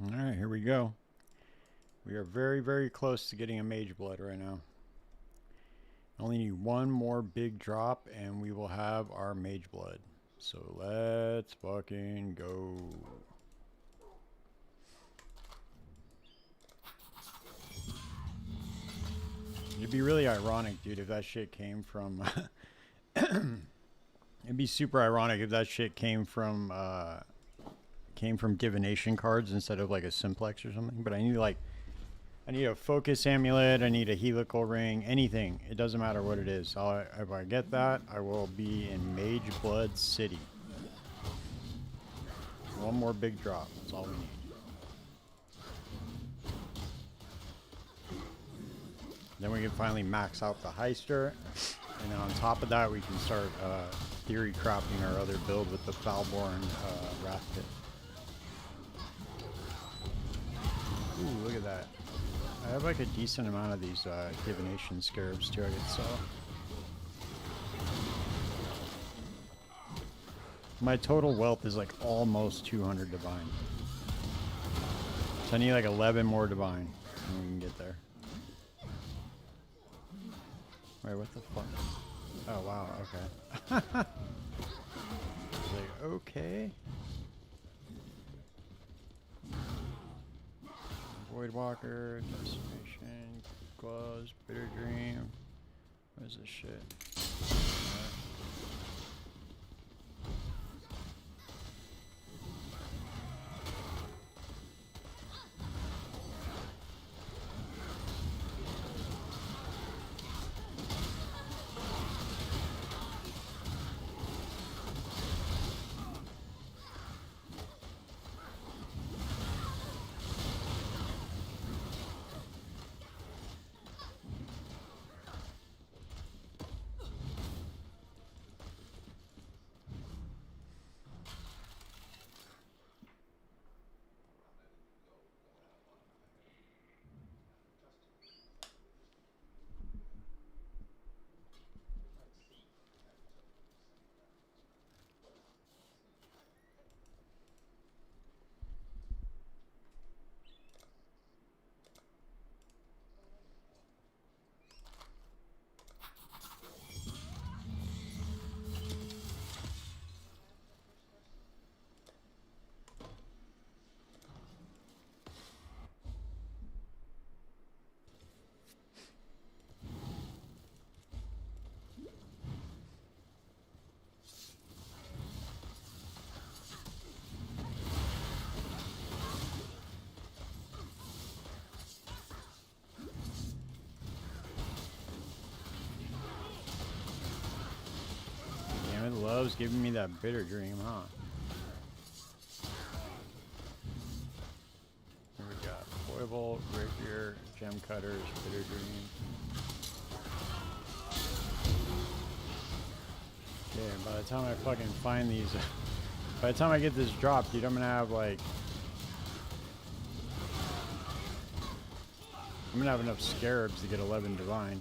Alright, here we go. We are very, very close to getting a Mageblood right now. Only need one more big drop and we will have our Mageblood. So let's fucking go. It'd be really ironic, dude, if that shit came from... It'd be super ironic if that shit came from divination cards instead of like a simplex or something. But I need a focus amulet, I need a helical ring, anything. It doesn't matter what it is. If I get that, I will be in Mageblood City. One more big drop, that's all we need. Then we can finally max out the Heister. And then on top of that, we can start theory crafting our other build with the Falborn Wrath Pit. Ooh, look at that. I have like a decent amount of these divination scarabs too I could sell. My total wealth is like almost 200 divine. So I need like 11 more divine and we can get there. Wait, what the fuck? Oh wow, okay. Like, okay. Voidwalker, Decimation, Gloves, Bitter Dream. What is this shit? It loves giving me that bitter dream, huh? Here we got Foible, Rapier, Gem Cutters, Bitter Dream. Okay, by the time I fucking find these, by the time I get this drop, dude, I'm gonna have like, I'm gonna have enough scarabs to get 11 divine.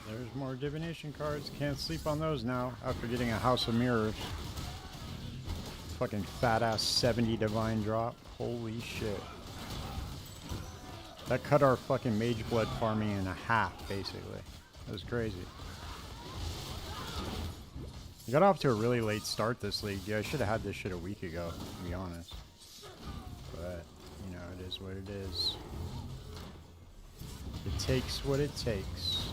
There's more divination cards. Can't sleep on those now after getting a House of Mirrors. Fucking fat ass 70 divine drop. Holy shit. That cut our fucking Mageblood farming in half, basically. That was crazy. We got off to a really late start this league. Yeah, I should have had this shit a week ago, to be honest. But, you know, it is what it is. It takes what it takes.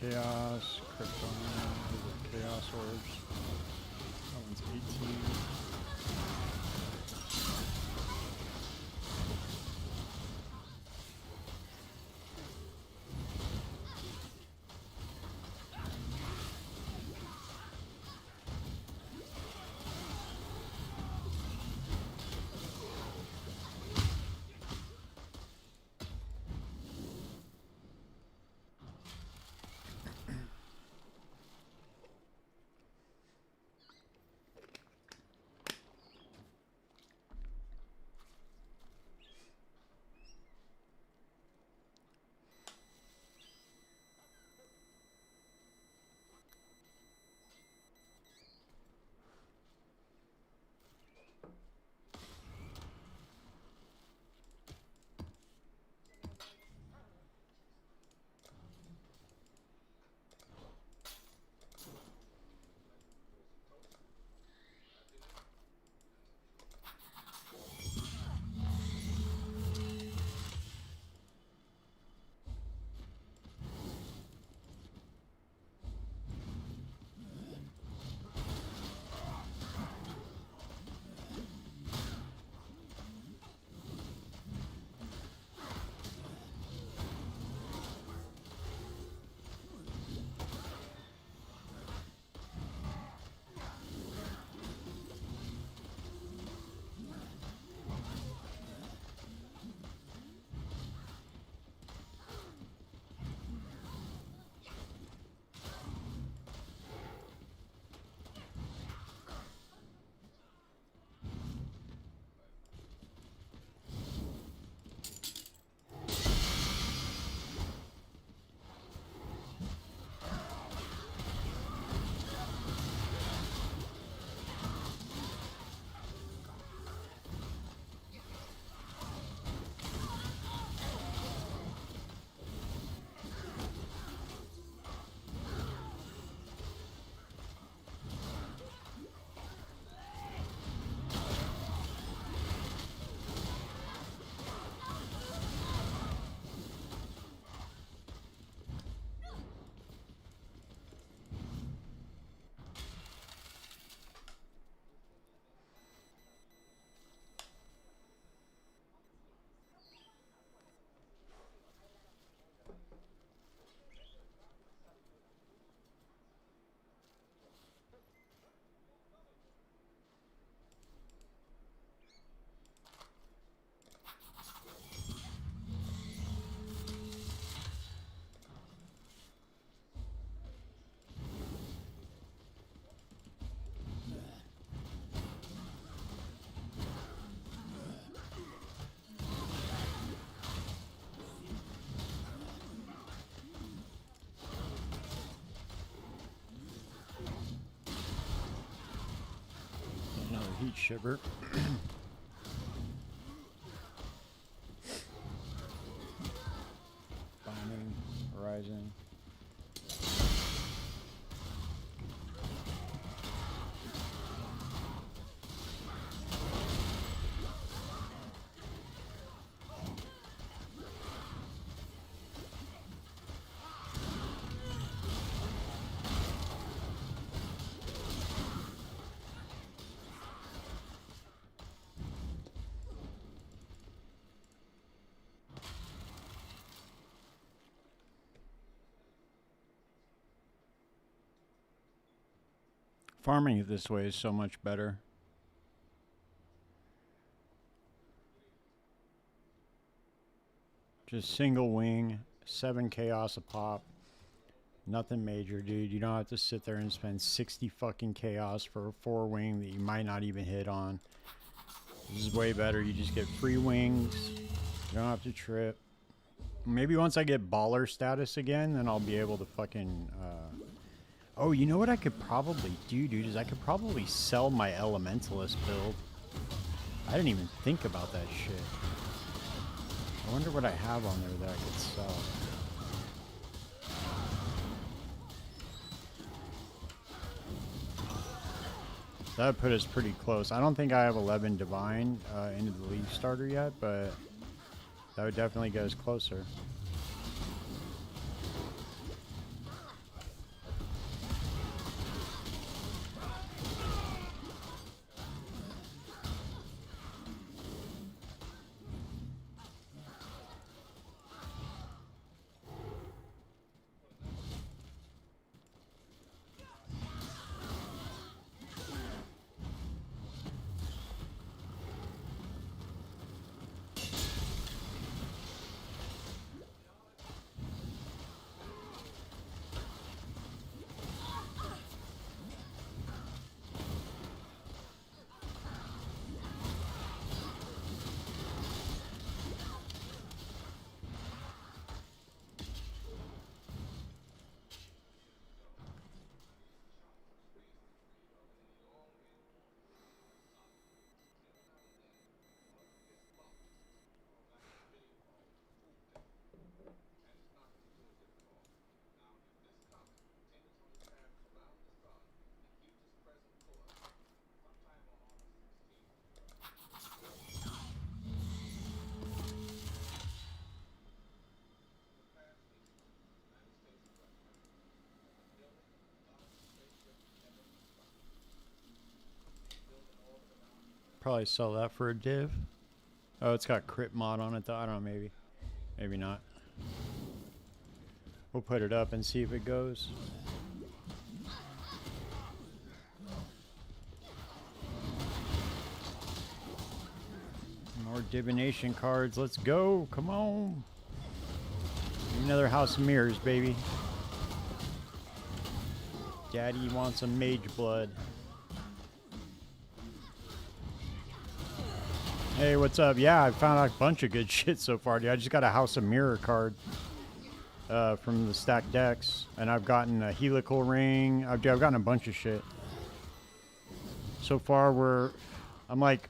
Chaos, Krypton, Chaos Orbs. That one's 18. Heat shiver. Binding, Horizon. Farming it this way is so much better. Just single wing, 7 chaos a pop. Nothing major, dude. You don't have to sit there and spend 60 fucking chaos for a 4 wing that you might not even hit on. This is way better. You just get free wings. You don't have to trip. Maybe once I get baller status again, then I'll be able to fucking... Oh, you know what I could probably do, dude, is I could probably sell my Elementalist build. I didn't even think about that shit. I wonder what I have on there that I could sell. That would put us pretty close. I don't think I have 11 Divine into the League starter yet, but that would definitely get us closer. probably sell that for a div. Oh, it's got crit mod on it though. I don't know, maybe. Maybe not. We'll put it up and see if it goes. More divination cards. Let's go. Come on. Another House of Mirrors, baby. Daddy wants a Mageblood. Hey, what's up? Yeah, I found out a bunch of good shit so far, dude. I just got a House of Mirror card from the stacked decks, and I've gotten a Helical Ring. I've gotten a bunch of shit. So far, I'm like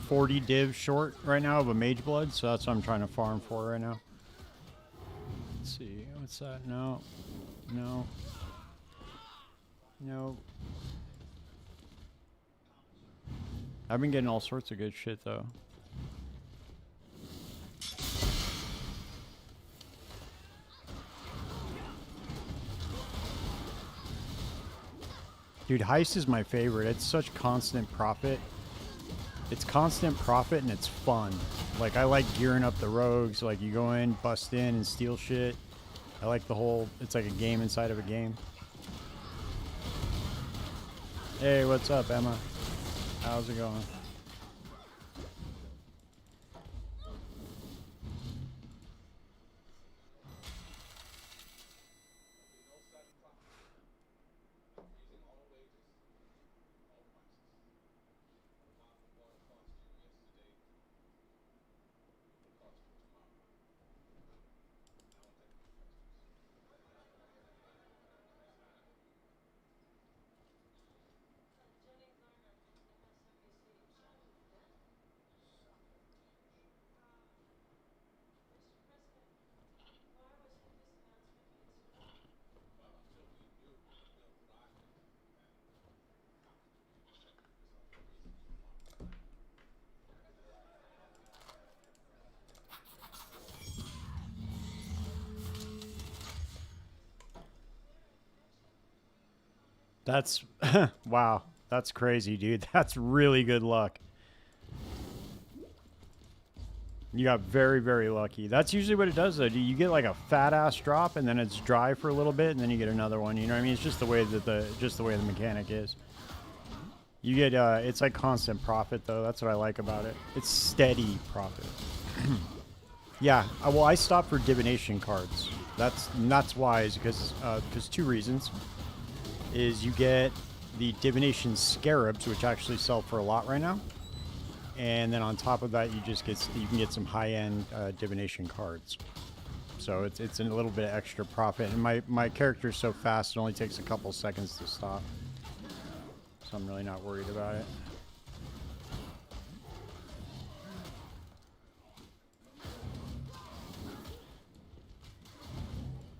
40 divs short right now of a Mageblood, so that's what I'm trying to farm for right now. Let's see, what's that? No, no, no. I've been getting all sorts of good shit though. Dude, Heist is my favorite. It's such constant profit. It's constant profit and it's fun. Like, I like gearing up the rogues. Like, you go in, bust in, and steal shit. I like the whole, it's like a game inside of a game. Hey, what's up, Emma? How's it going? That's, wow, that's crazy, dude. That's really good luck. You got very, very lucky. That's usually what it does, though. You get like a fat ass drop, and then it's dry for a little bit, and then you get another one. You know what I mean? It's just the way that the mechanic is. You get it's like constant profit, though. That's what I like about it. It's steady profit. Yeah. Well, I stopped for divination cards. That's wise because two reasons. Is you get the divination scarabs, which actually sell for a lot right now, and then on top of that, you can get some high-end divination cards. So it's a little bit of extra profit, and my character is so fast, it only takes a couple seconds to stop. So I'm really not worried about it.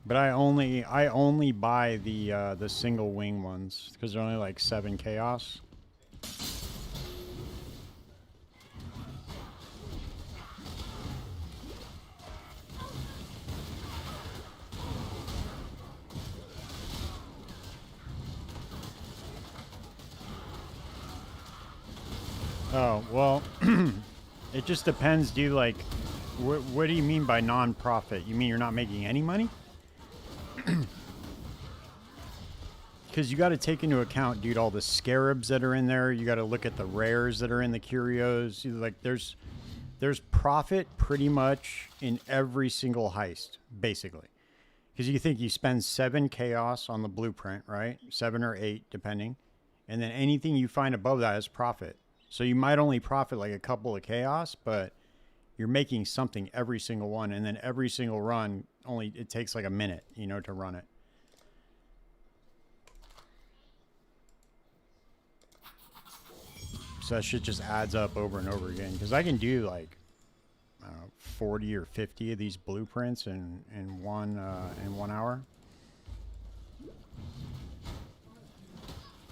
But I only buy the single wing ones because they're only like 7 chaos. Oh, well, it just depends, dude. Like, what do you mean by non-profit? You mean you're not making any money? Because you got to take into account, dude, all the scarabs that are in there. You got to look at the rares that are in the curios. Like, there's profit pretty much in every single heist, basically. Because you think you spend 7 chaos on the blueprint, right? 7 or 8, depending. And then anything you find above that is profit. So you might only profit like a couple of chaos, but you're making something every single one. And then every single run, it takes like a minute, you know, to run it. So that shit just adds up over and over again. Because I can do like, I don't know, 40 or 50 of these blueprints in 1 hour.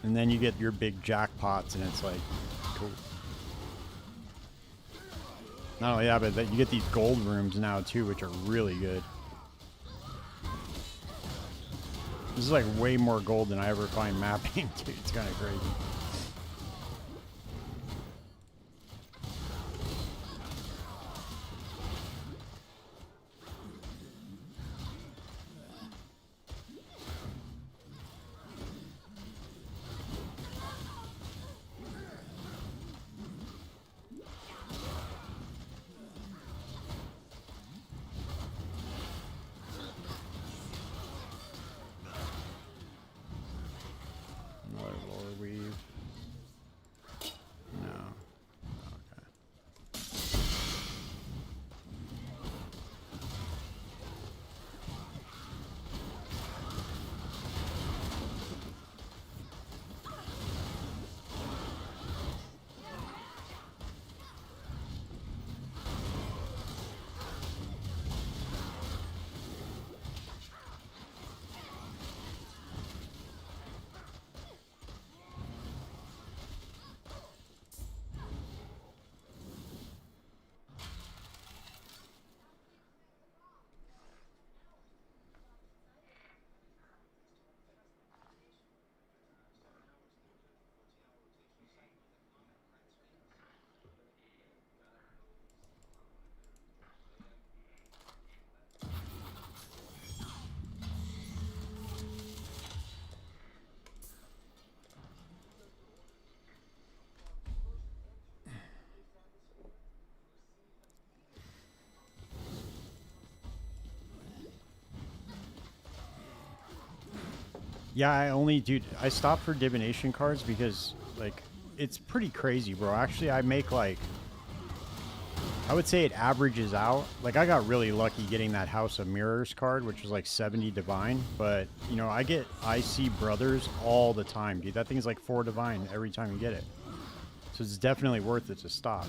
And then you get your big jackpots, and it's like, cool. Not only that, but you get these gold rooms now too, which are really good. This is like way more gold than I ever find mapping, dude. It's kind of crazy. Yeah, dude, I stopped for divination cards because, like, it's pretty crazy, bro. Actually, I make, like, I would say it averages out. Like, I got really lucky getting that House of Mirrors card, which was, like, 70 divine. But, you know, I get IC Brothers all the time, dude. That thing's, like, 4 divine every time you get it. So it's definitely worth it to stop.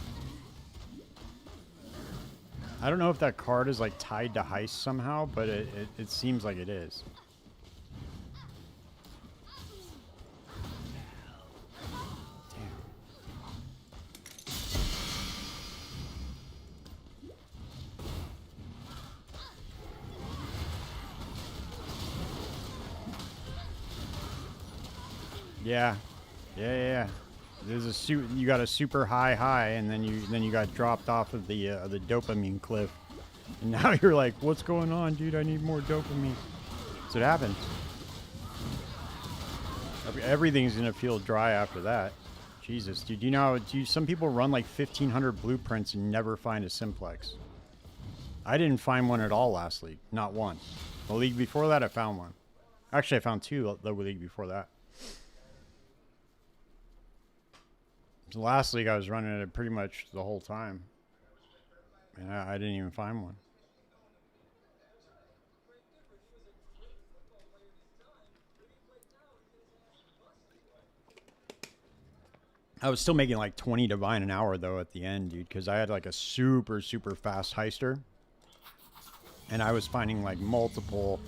I don't know if that card is, like, tied to Heist somehow, but it seems like it is. Yeah. Yeah. There's a you got a super high, and then you got dropped off of the dopamine cliff, and now you're like, what's going on, dude? I need more dopamine. That's what happens. Everything's gonna feel dry after that. Jesus, dude. You know, some people run like 1,500 blueprints and never find a simplex. I didn't find one at all last league, not one. The league before that, I found one. Actually, I found 2 the league before that. The last league I was running it pretty much the whole time, and I didn't even find one. I was still making like 20 divine an hour though at the end, dude, because I had like a super fast heister, and I was finding like multiple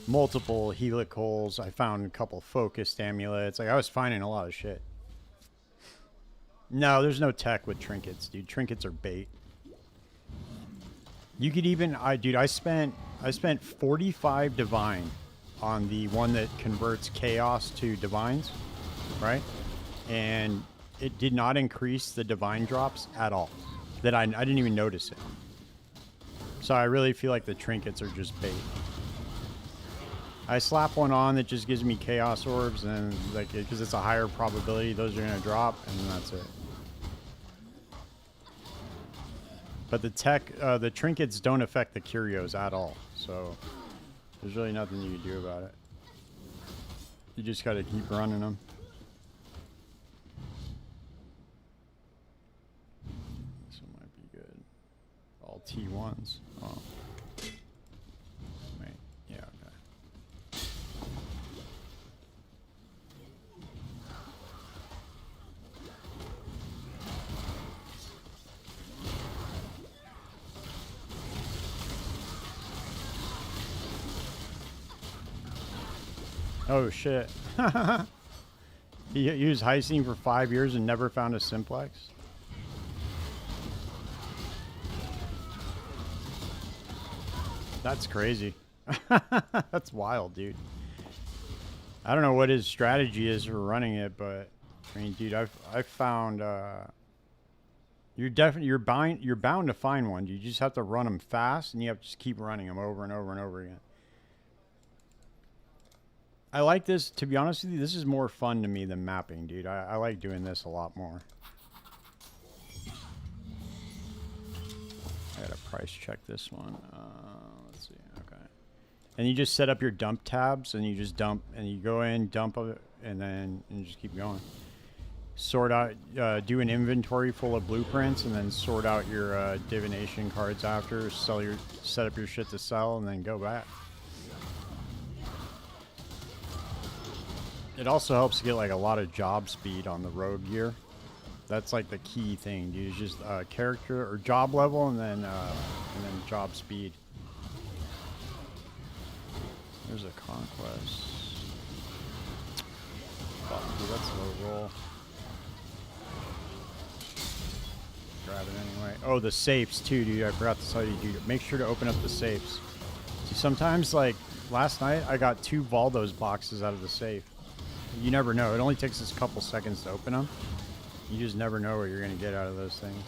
helicals. I found a couple focused amulets. Like, I was finding a lot of shit. No, there's no tech with trinkets, dude. Trinkets are bait. You could even, I spent 45 divine on the one that converts chaos to divines, right? And it did not increase the divine drops at all. That I didn't even notice it. So I really feel like the trinkets are just bait. I slap one on that just gives me chaos orbs, and like, because it's a higher probability those are gonna drop, and that's it. But the trinkets don't affect the curios at all, so there's really nothing you can do about it. You just gotta keep running them. This one might be good. All T1s. Oh. Wait. Yeah, okay. Oh shit. He was heisting for 5 years and never found a simplex. That's crazy. That's wild, dude. I don't know what his strategy is for running it, but I mean, dude, I've found you're bound to find one. You just have to run them fast, and you have to just keep running them over and over and over again. I like this, to be honest with you. This is more fun to me than mapping, dude. I like doing this a lot more. I gotta price check this one. Let's see. Okay. And you just set up your dump tabs, and you just dump, and you go in, dump it, and then you just keep going. Sort out, do an inventory full of blueprints, and then sort out your divination cards after. Set up your shit to sell, and then go back. It also helps to get like a lot of job speed on the rogue gear. That's like the key thing, dude. It's just character or job level, and then job speed. There's a conquest. Fuck, dude, that's a low roll. Grab it anyway. Oh, the safes too, dude. I forgot to tell you, dude. Make sure to open up the safes. See, sometimes, like last night, I got 2 Valdo's boxes out of the safe. You never know. It only takes us a couple seconds to open them. You just never know what you're going to get out of those things.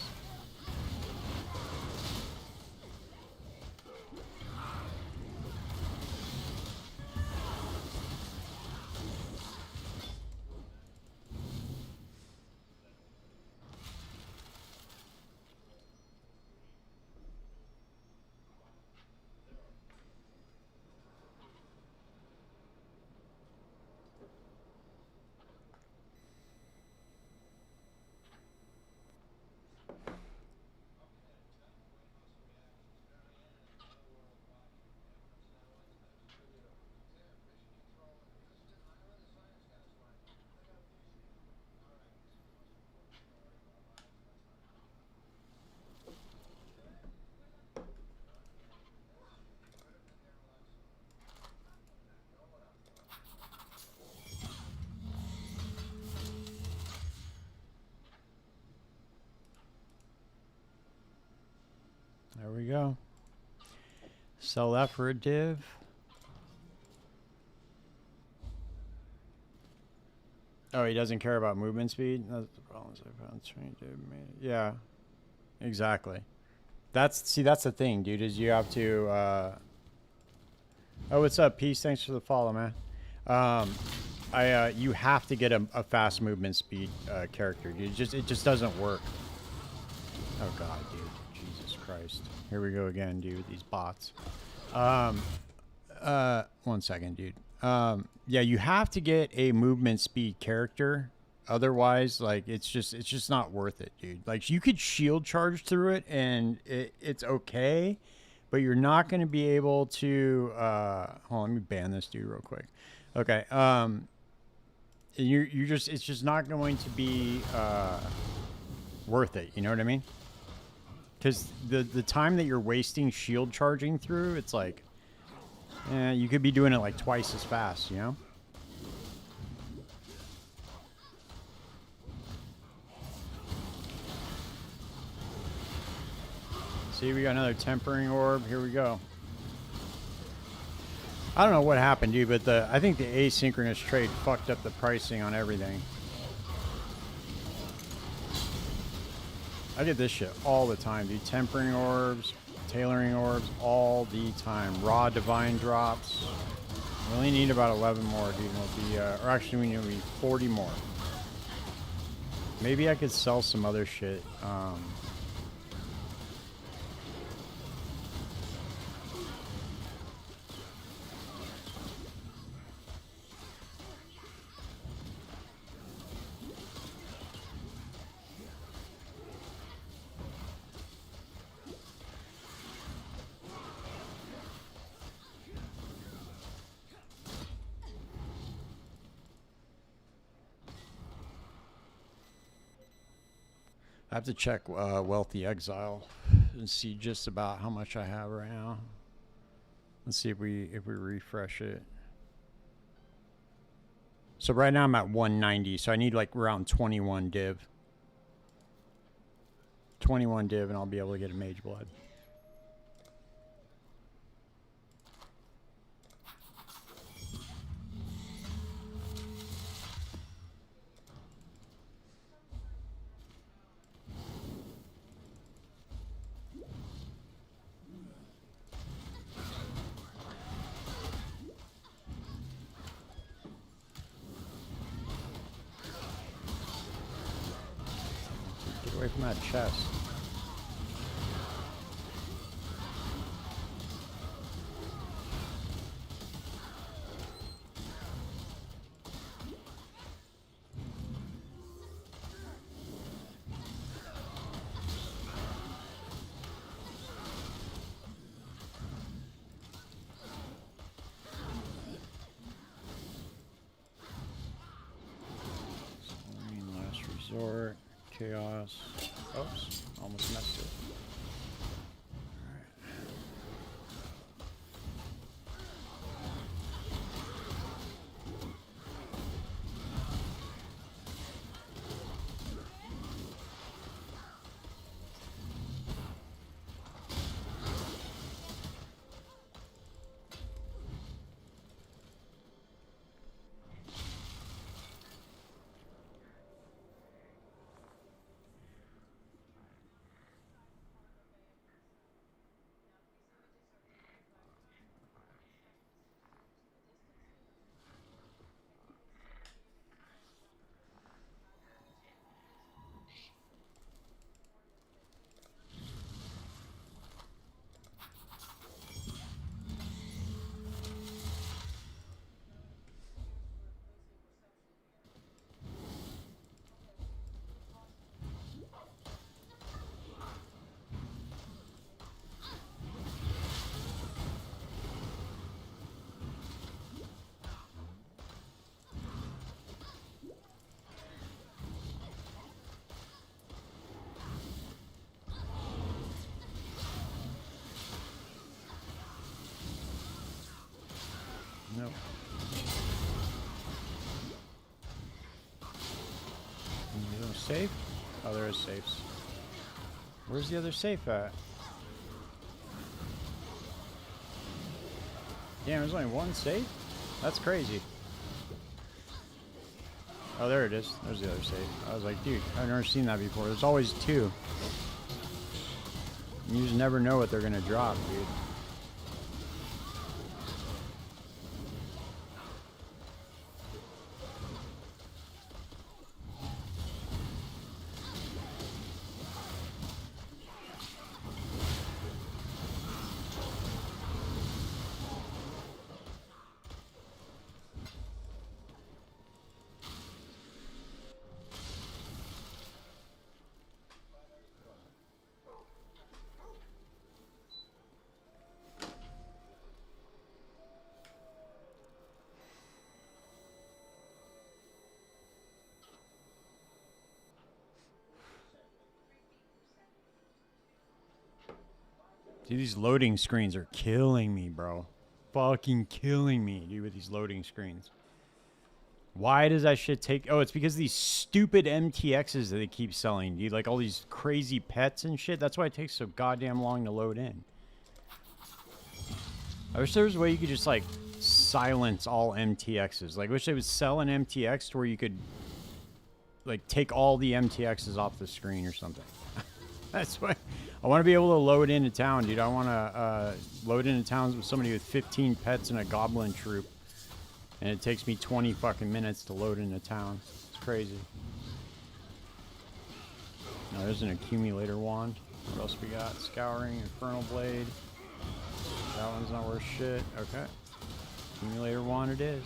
we go. Sell that for a div. Oh, he doesn't care about movement speed? That's the problem. Yeah, exactly. That's the thing, dude, is you have to oh, what's up, Peace? Thanks for the follow, man. You have to get a fast movement speed character, dude. It just doesn't work. Oh god, dude. Jesus Christ. Here we go again, dude, with these bots. 1 second, dude. Yeah, you have to get a movement speed character. Otherwise, like, it's just not worth it, dude. Like, you could shield charge through it and it's okay, but you're not going to be able to hold on, let me ban this dude real quick. Okay. It's just not going to be worth it, you know what I mean? Because the time that you're wasting shield charging through, it's like, you could be doing it like twice as fast, you know? See, we got another tempering orb. Here we go. I don't know what happened, dude, but I think the asynchronous trade fucked up the pricing on everything. I get this shit all the time, dude. Tempering orbs, tailoring orbs, all the time. Raw divine drops. We only need about 11 more, dude. We'll be, or actually, we need 40 more. Maybe I could sell some other shit. I have to check Wealthy Exile and see just about how much I have right now. Let's see if we refresh it. So right now I'm at 190, so I need like around 21 div. 21 div and I'll be able to get a Mageblood. Away from that chest. Last resort. Chaos. Oops, almost messed it. Nope. Is there a safe? Oh, there is safes. Where's the other safe at? Damn, there's only one save? That's crazy. Oh, there it is. There's the other save. I was like, dude, I've never seen that before. There's always two. You just never know what they're gonna drop, dude. Dude, these loading screens are killing me, bro. Fucking killing me, dude, with these loading screens. Why does that shit take... Oh, it's because of these stupid MTXs that they keep selling, dude. Like all these crazy pets and shit. That's why it takes so goddamn long to load in. I wish there was a way you could just, like, silence all MTXs. Like, I wish they would sell an MTX to where you could, like, take all the MTXs off the screen or something. That's why... I want to be able to load into town, dude. I want to load into towns with somebody with 15 pets and a goblin troop. And it takes me 20 fucking minutes to load into town. It's crazy. Now, there's an accumulator wand. What else we got? Scouring, Infernal Blade. That one's not worth shit. Okay. Accumulator wand it is.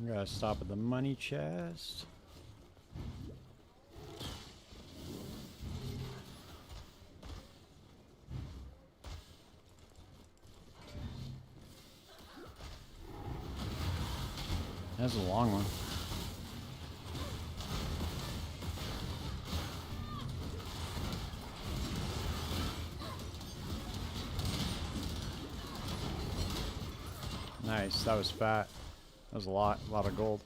I'm gonna stop at the money chest. That's a long one. Nice, that was fat. That was a lot of gold.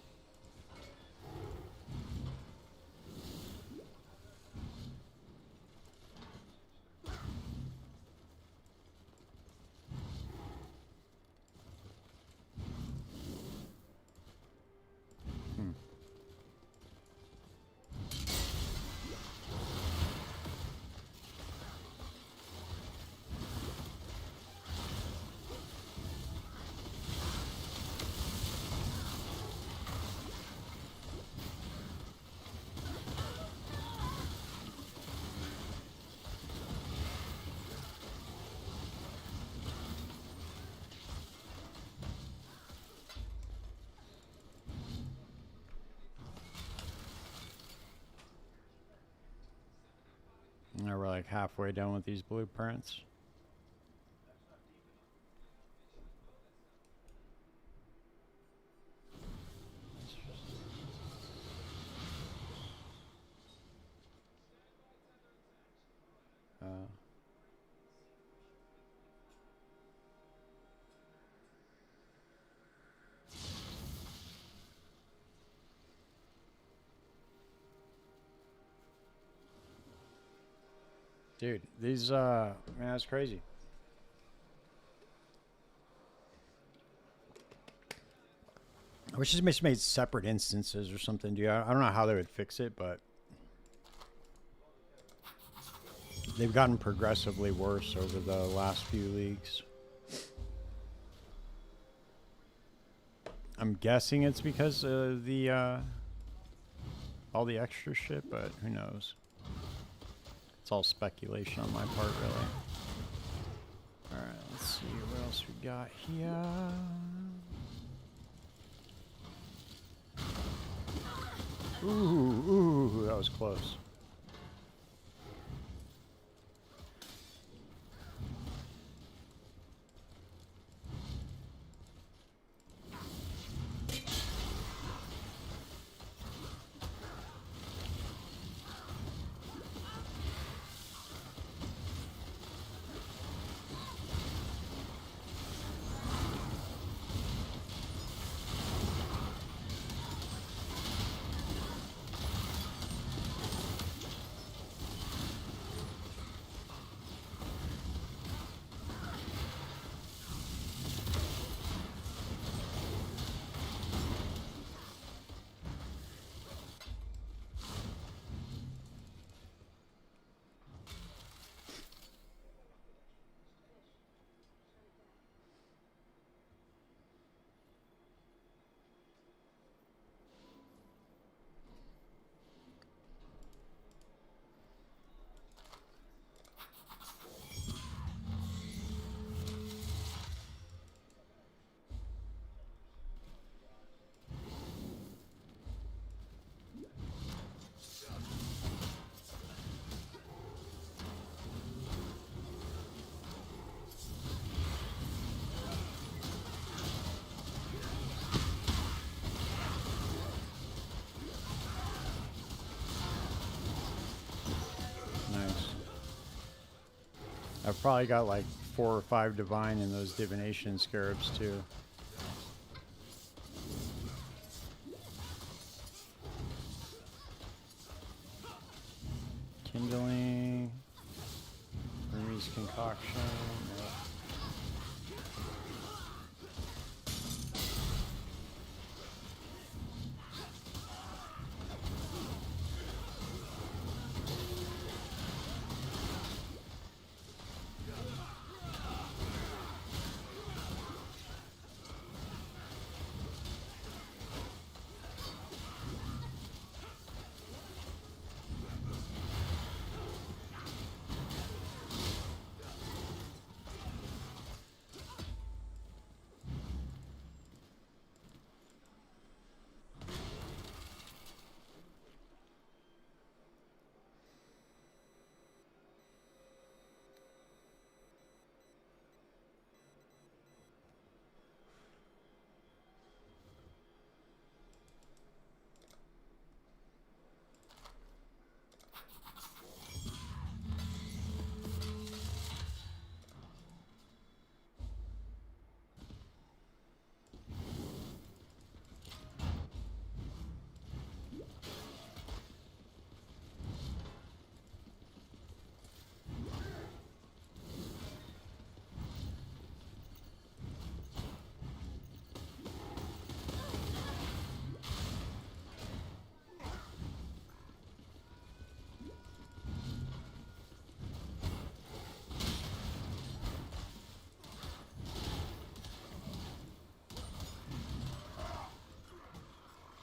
Now we're like halfway done with these blueprints. Dude, these, man, that's crazy. I wish they just made separate instances or something, dude. I don't know how they would fix it, but they've gotten progressively worse over the last few leagues. I'm guessing it's because of the all the extra shit, but who knows? It's all speculation on my part, really. Alright, let's see what else we got here. Ooh, that was close. I've probably got like 4 or 5 divine in those divination scarabs too. Kindling, Burmese concoction.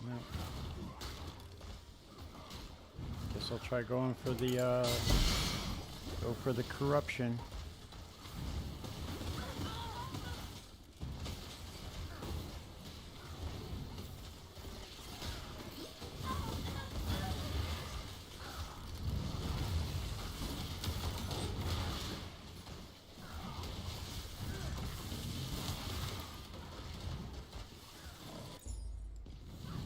Yep. Guess I'll try going for the go for the corruption.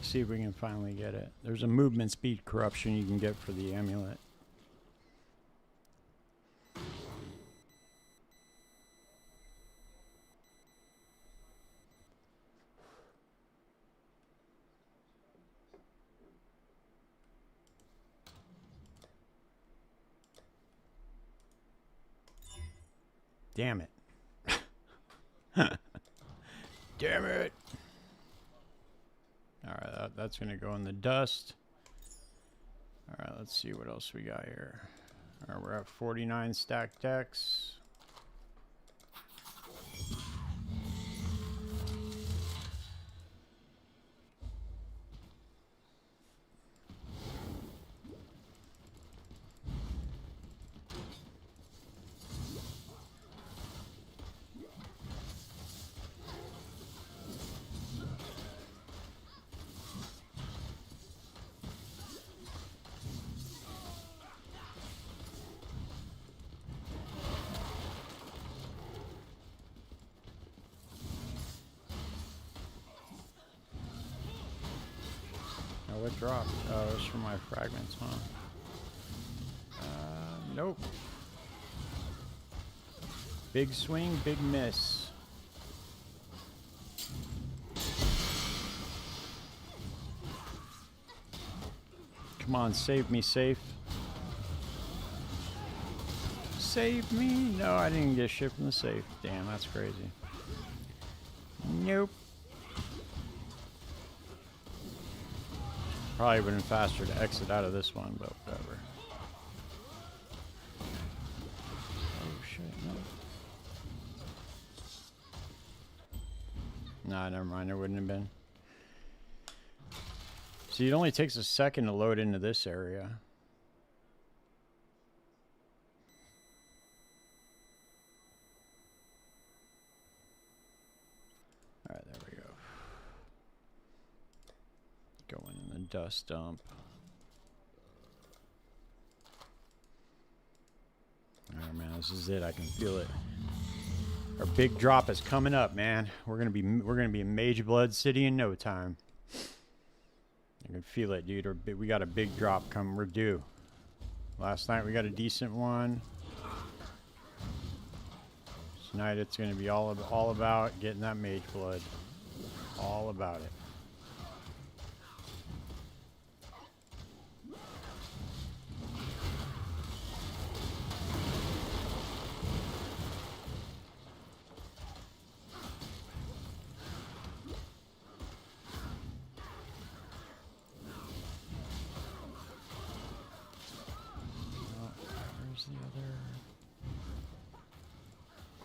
See if we can finally get it. There's a movement speed corruption you can get for the amulet. Damn it. Damn it. Alright, that's going to go in the dust. Alright, let's see what else we got here. Alright, we're at 49 stacked decks. what dropped? Oh, it was from my fragments, huh? Nope. Big swing, big miss. Come on, save me, safe. Save me! No, I didn't get shit from the safe. Damn, that's crazy. Nope. Probably would have been faster to exit out of this one, but whatever. Oh shit, no. Nah, never mind, there wouldn't have been. See, it only takes a second to load into this area. Alright, there we go. Going in the dust dump. Alright, man, this is it. I can feel it. Our big drop is coming up, man. We're gonna be in Mageblood City in no time. I can feel it, dude. We got a big drop coming. We're due. Last night we got a decent one. Tonight it's gonna be all about getting that Mageblood. All about it.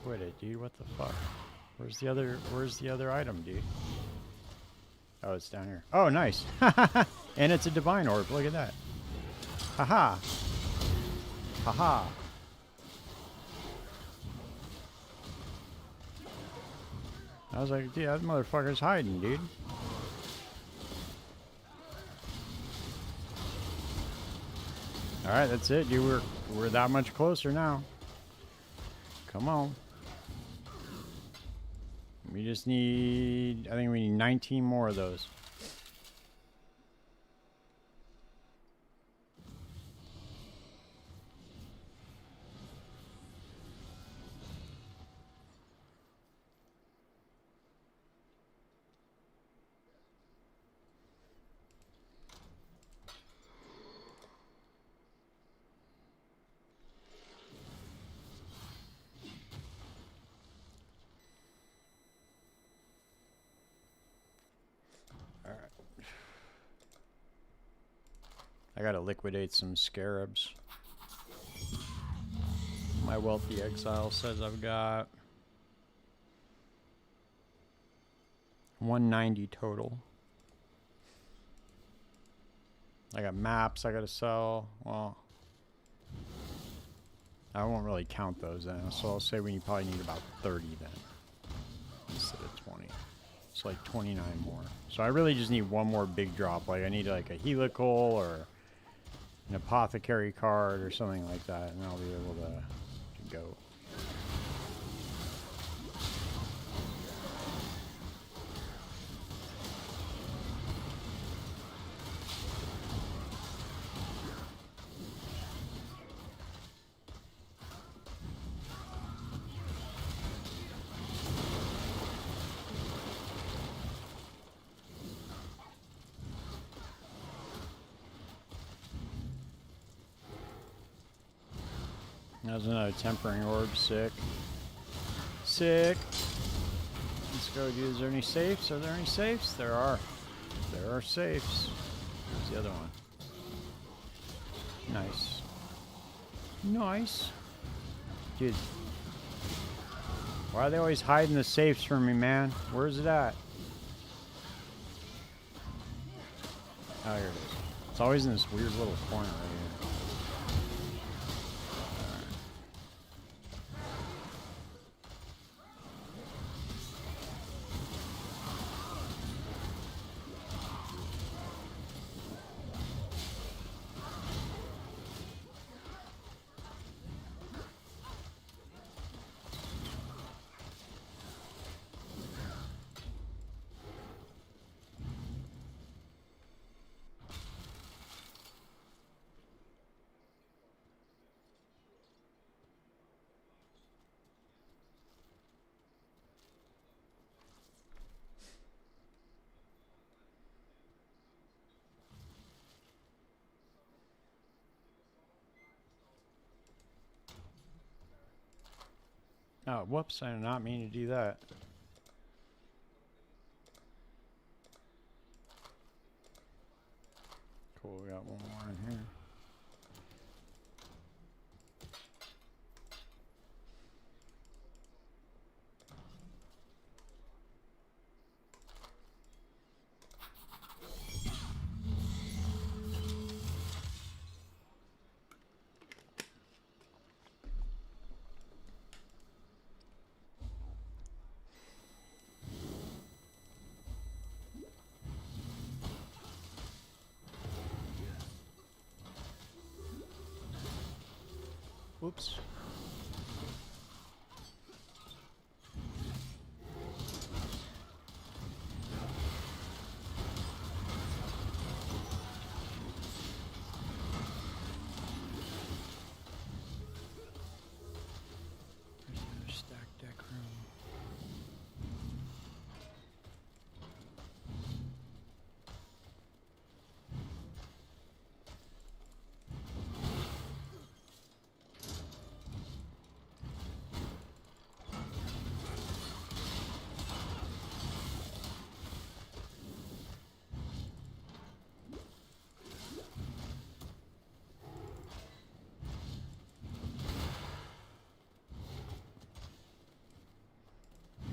Quit it, dude. What the fuck? Where's the other item, dude? Oh, it's down here. Oh, nice. And it's a divine orb. Look at that. Haha. Haha. I was like, dude, that motherfucker's hiding, dude. Alright, that's it, dude. We're that much closer now. Come on. We just need, I think we need 19 more of those. I gotta liquidate some scarabs. My wealthy exile says I've got 190 total. I got maps I gotta sell. Well, I won't really count those then, so I'll say we probably need about 30 then instead of 20. It's like 29 more. So I really just need one more big drop. Like I need like a helical or an apothecary card or something like that, and I'll be able to go. There's another tempering orb. Sick. Sick. Let's go, dude. Is there any safes? Are there any safes? There are. There are safes. Where's the other one? Nice. Nice. Dude. Why are they always hiding the safes from me, man? Where's it at? Oh, here it is. It's always in this weird little corner right here. Oh, whoops, I did not mean to do that. Cool, we got one more in here. Whoops. There's another stack deck room.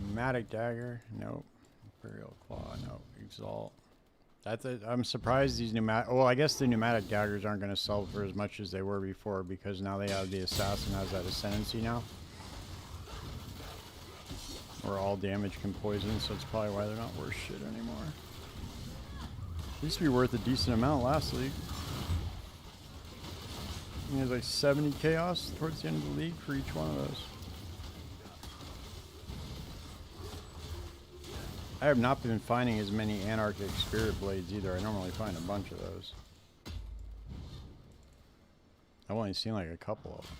Pneumatic dagger, nope. Imperial claw, nope. Exalt. That's it. I'm surprised these pneumatic. Well, I guess the pneumatic daggers aren't going to sell for as much as they were before because now they have the assassin has that ascendancy now. Or all damage can poison, so it's probably why they're not worth shit anymore. Used to be worth a decent amount last league. I think it was like 70 chaos towards the end of the league for each one of those. I have not been finding as many anarchic spirit blades either. I normally find a bunch of those. I've only seen like a couple of them.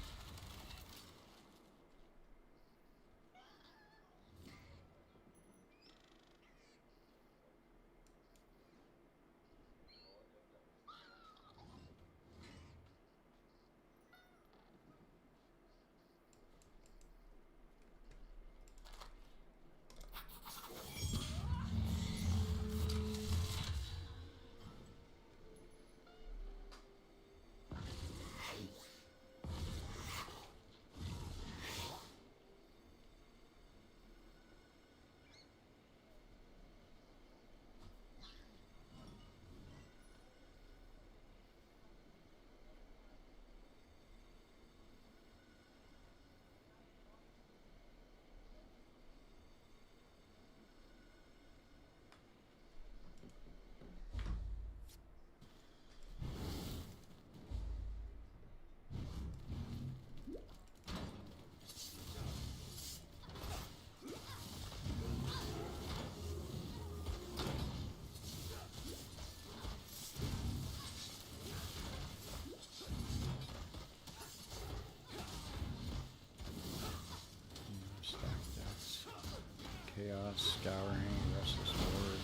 Chaos, Scouring, Restless Ward.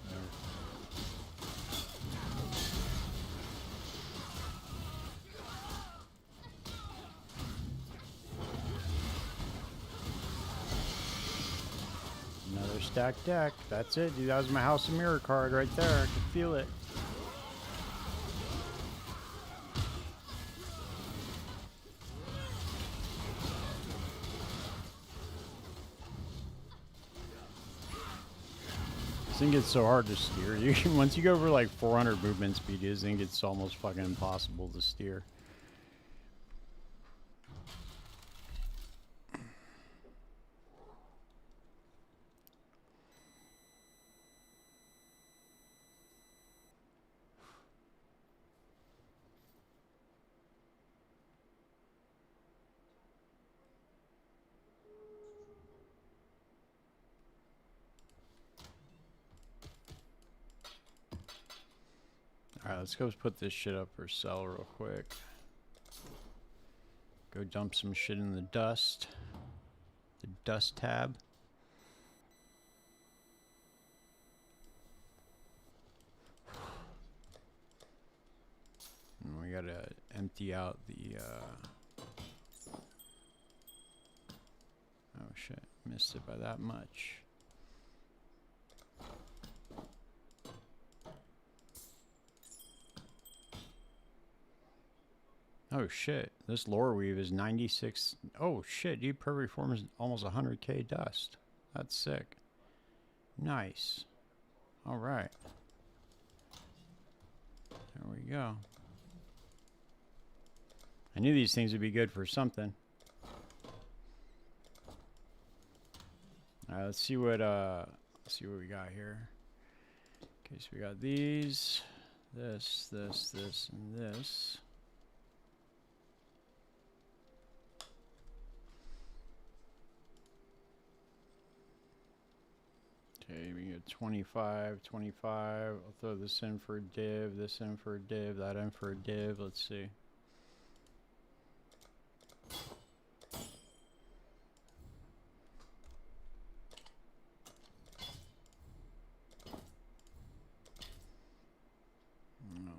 No. Another stacked deck. That's it, dude. That was my House of Mirror card right there. I could feel it. This thing gets so hard to steer. Once you go over like 400 movement speed, this thing gets almost fucking impossible to steer. Alright, let's go put this shit up for sell real quick. Go dump some shit in the dust. The dust tab. And we gotta empty out the Missed it by that much. Oh shit, this lore weave is 96. Oh shit, dude, perfect form is almost 100k dust. That's sick. Nice. Alright. There we go. I knew these things would be good for something. Alright, let's see what we got here. Okay, so we got these, this, and this. Okay, we get 25, 25. I'll throw this in for a div, this in for a div, that in for a div. Let's see.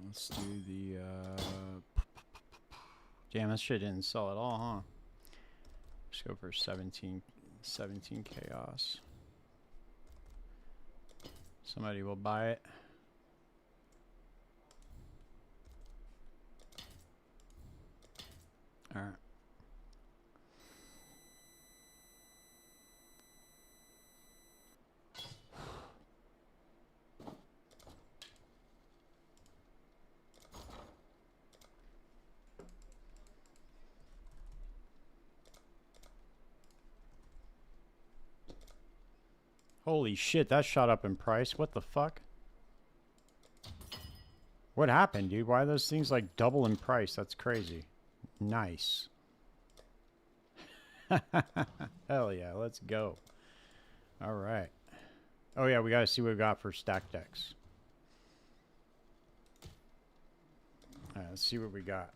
Let's do the, damn, that shit didn't sell at all, huh? Just go for 17 chaos. Somebody will buy it. All right. Holy shit, that shot up in price. What the fuck? What happened, dude? Why are those things like double in price? That's crazy. Nice. Hell yeah, let's go. All right. Oh yeah, we gotta see what we got for stack decks. All right, let's see what we got.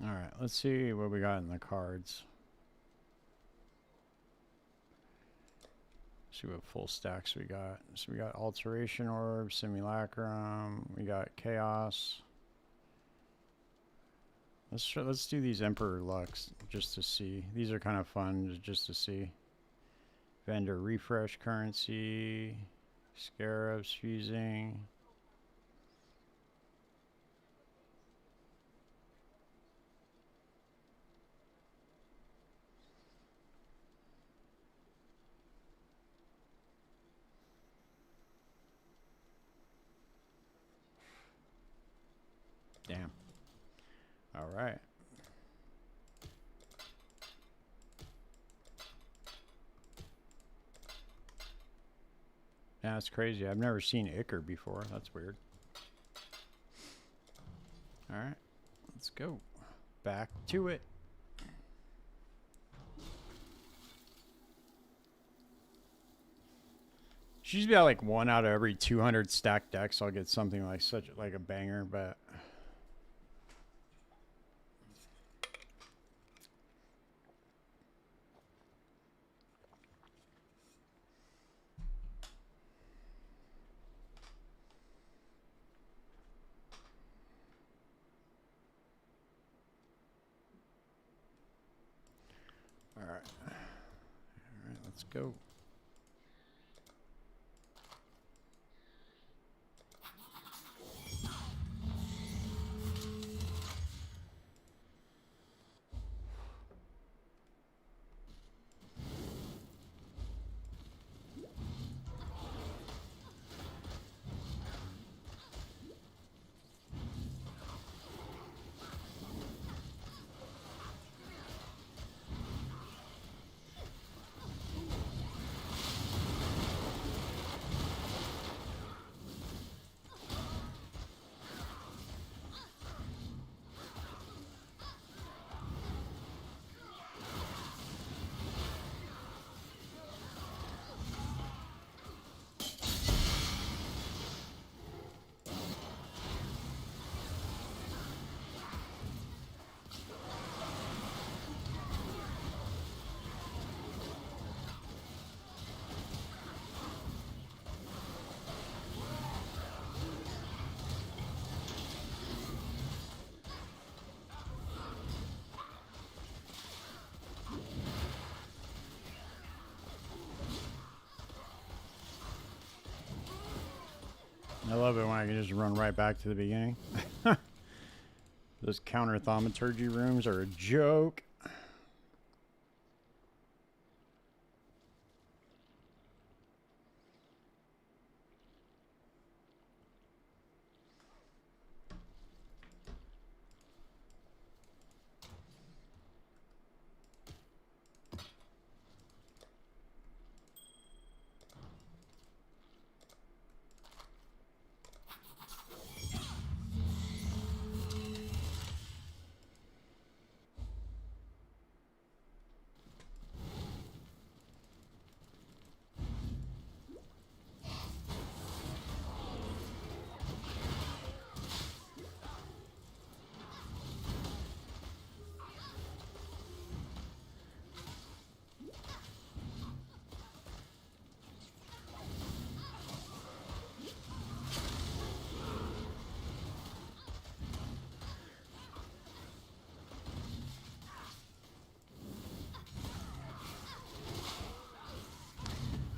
All right, let's see what we got in the cards. See what full stacks we got. So we got Alteration Orb, Simulacrum, we got Chaos. Let's do these Emperor Lux just to see. These are kind of fun just to see. Vendor Refresh Currency, Scarabs Fusing. Damn. All right. Yeah, that's crazy. I've never seen Icar before. That's weird. All right. Let's go. Back to it. Should usually be like 1 out of every 200 stacked decks. I'll get something like like a banger, but all right. All right, let's go. I love it when I can just run right back to the beginning. Those counter thaumaturgy rooms are a joke.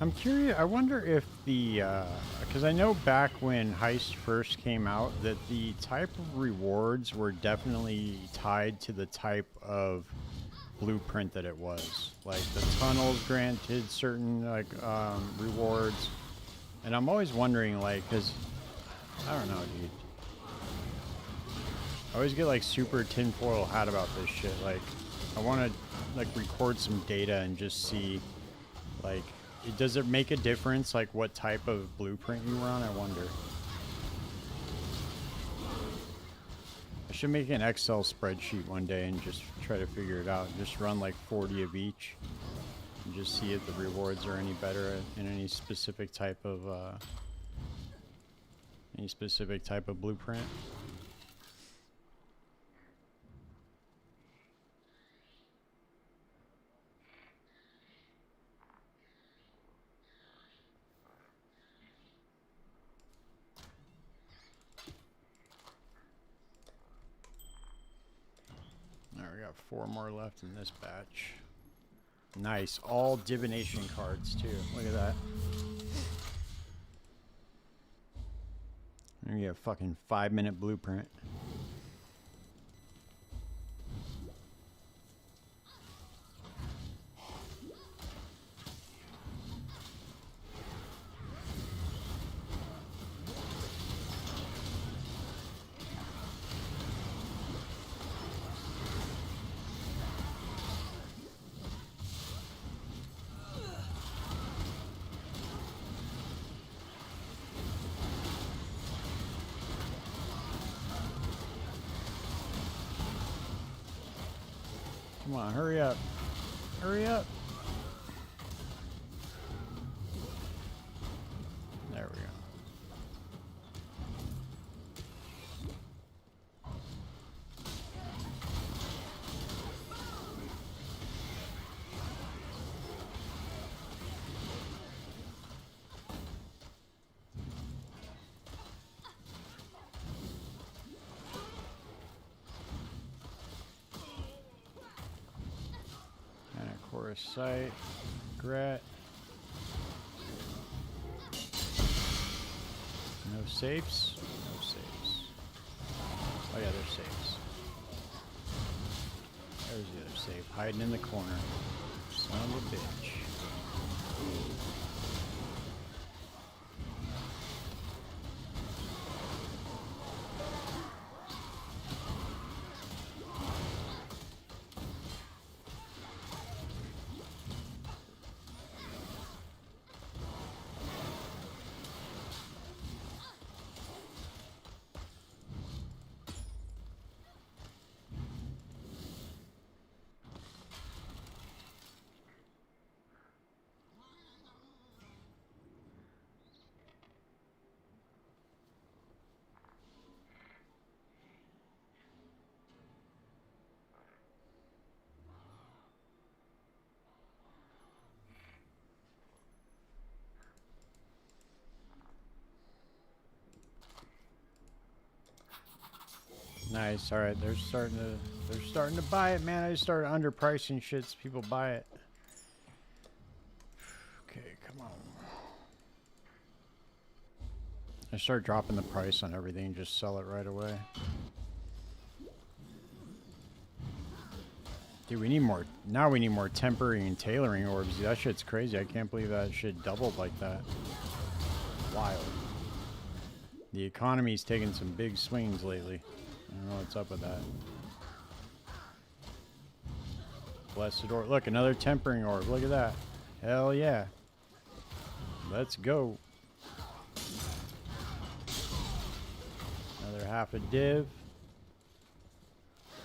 I'm curious, I wonder if the, because I know back when Heist first came out that the type of rewards were definitely tied to the type of blueprint that it was. Like the tunnels granted certain like rewards. And I'm always wondering like, because, I don't know, dude. I always get like super tinfoil hat about this shit. Like, I want to like record some data and just see like, does it make a difference, like, what type of blueprint you run? I wonder. I should make an Excel spreadsheet one day and just try to figure it out. Just run, like, 40 of each. And just see if the rewards are any better in any specific type of blueprint. Alright, we got 4 more left in this batch. Nice. All divination cards, too. Look at that. There you get a fucking 5-minute blueprint. Come on, hurry up. Hurry up. There we go. Sight, Gret. No safes? No safes. Oh yeah, there's safes. There's the other safe, hiding in the corner. Son of a bitch. Nice. All right, they're starting to buy it, man. I just started underpricing shit so people buy it. Okay, come on. I I start dropping the price on everything, just sell it right away. Dude, we need more. Now we need more tempering and tailoring orbs. Dude, that shit's crazy. I can't believe that shit doubled like that. Wild. The economy's taking some big swings lately. I don't know what's up with that. Blessed orb. Look, another tempering orb. Look at that. Hell yeah. Let's go. Another half a div.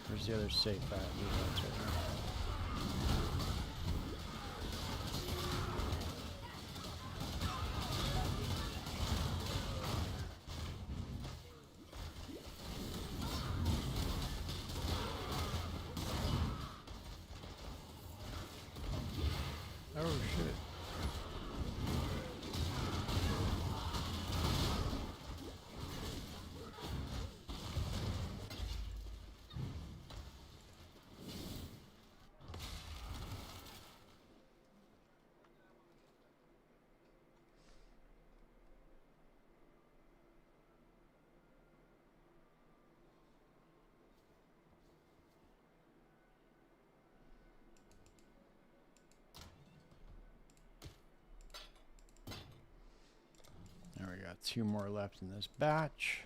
Where's the other safe at? That's right there. Oh shit. Now we got 2 more left in this batch.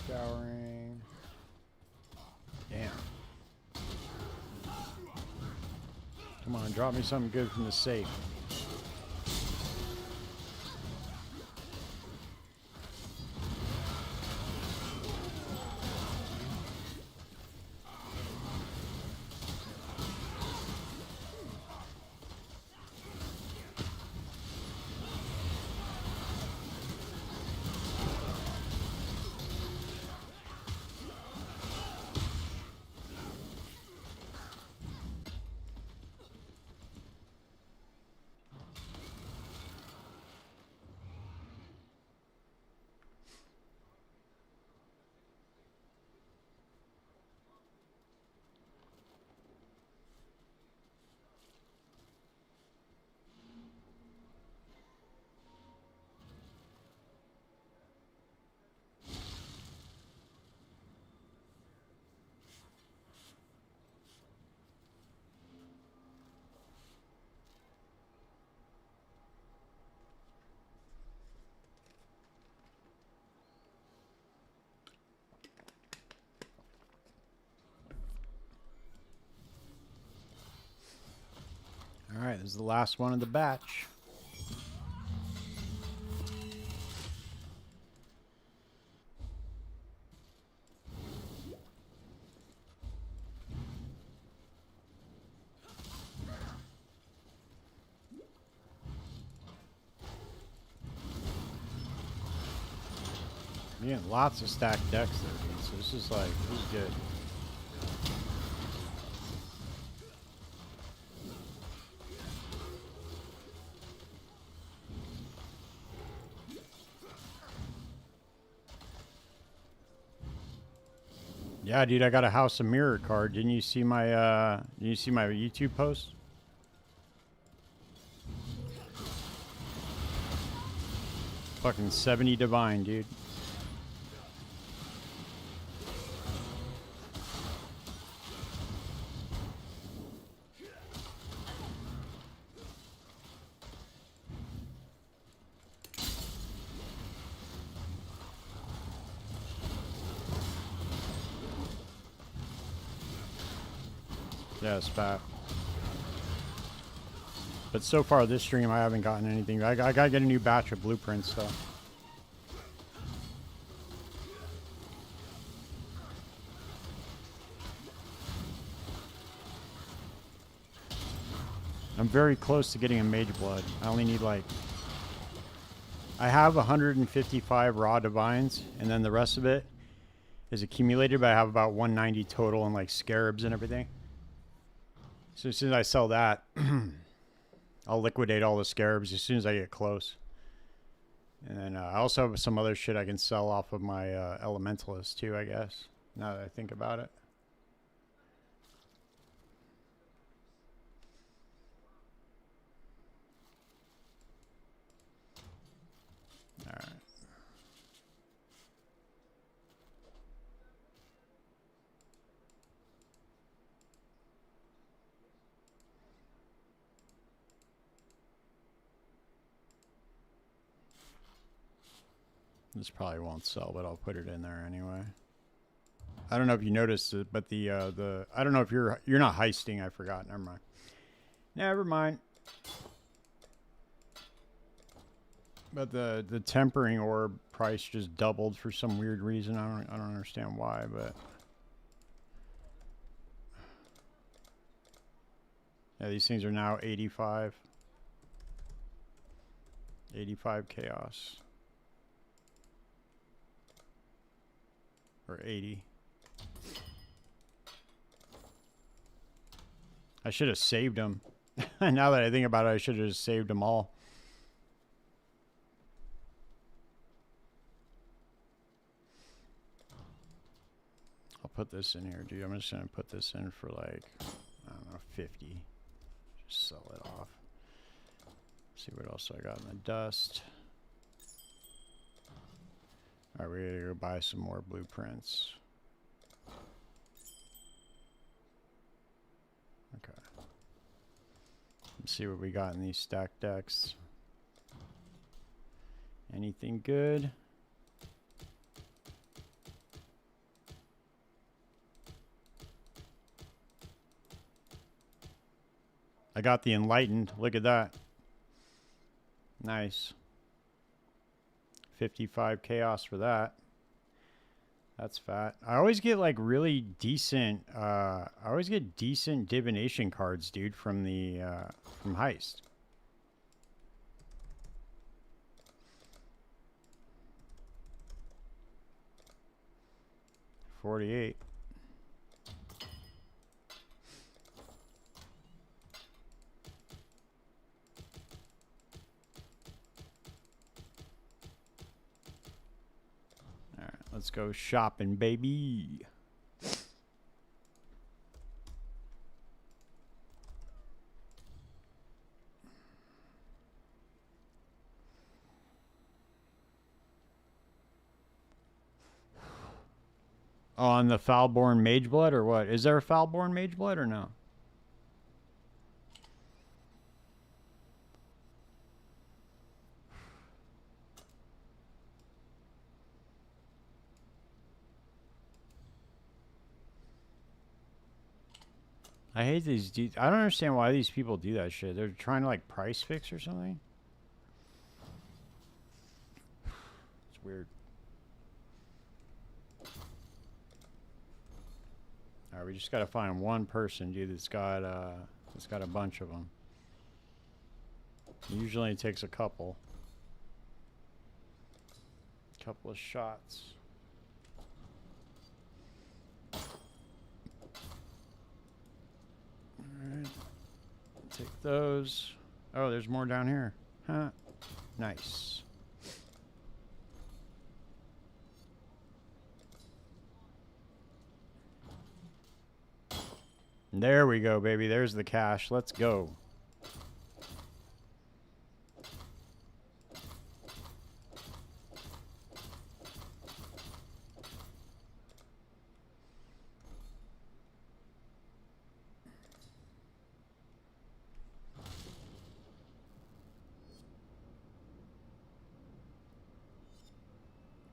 Scouring. Damn. Come on, drop me something good from the safe. All right, this is the last one of the batch. Yeah, lots of stacked decks there, dude. So this is good. Yeah, dude, I got a House of Mirror card. Didn't you see my YouTube post? Fucking 70 divine, dude. Yeah, it's fat. But so far this stream, I haven't gotten anything. I gotta get a new batch of blueprints, so. I'm very close to getting a Mageblood. I only need like... I have 155 raw divines, and then the rest of it is accumulated, but I have about 190 total in like scarabs and everything. So as soon as I sell that, I'll liquidate all the scarabs as soon as I get close. And then I also have some other shit I can sell off of my elementalist too, I guess, now that I think about it. Alright. This probably won't sell, but I'll put it in there anyway. I don't know if you noticed it, but the I don't know if you're not heisting. I forgot. Never mind. Never mind. But the tempering orb price just doubled for some weird reason. I don't understand why, but yeah, these things are now 85. 85 chaos. Or 80. I should have saved them. Now that I think about it, I should have just saved them all. I'll put this in here, dude. I'm just going to put this in for like, I don't know, 50. Just sell it off. See what else I got in the dust. Alright, we gotta go buy some more blueprints. Okay. Let's see what we got in these stack decks. Anything good? I got the Enlightened. Look at that. Nice. 55 chaos for that. That's fat. I always get like really decent I always get decent divination cards, dude, from the from Heist. $48. Let's go shopping, baby. On the Foulborn Mageblood or what? Is there a Foulborn Mageblood or no? I hate these dudes. I don't understand why these people do that shit. They're trying to like price fix or something. It's weird. All right, we just got to find one person, dude, that's got a bunch of them. Usually it takes a couple of shots. Alright. Take those. Oh, there's more down here. Huh. Nice. There we go, baby. There's the cash. Let's go.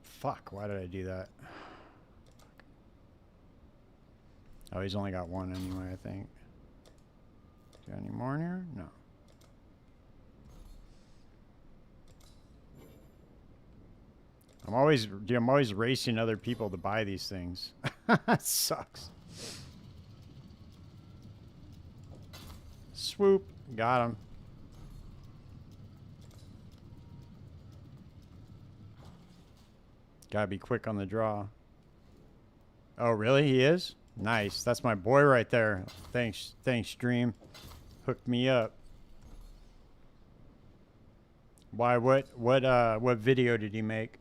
Fuck, why did I do that? Oh, he's only got one anyway, I think. Got any more in here? No. I'm always racing other people to buy these things. That sucks. Swoop. Got him. Gotta be quick on the draw. Oh, really? He is? Nice. That's my boy right there. Thanks, Dream. Hooked me up. Why? What video did he make?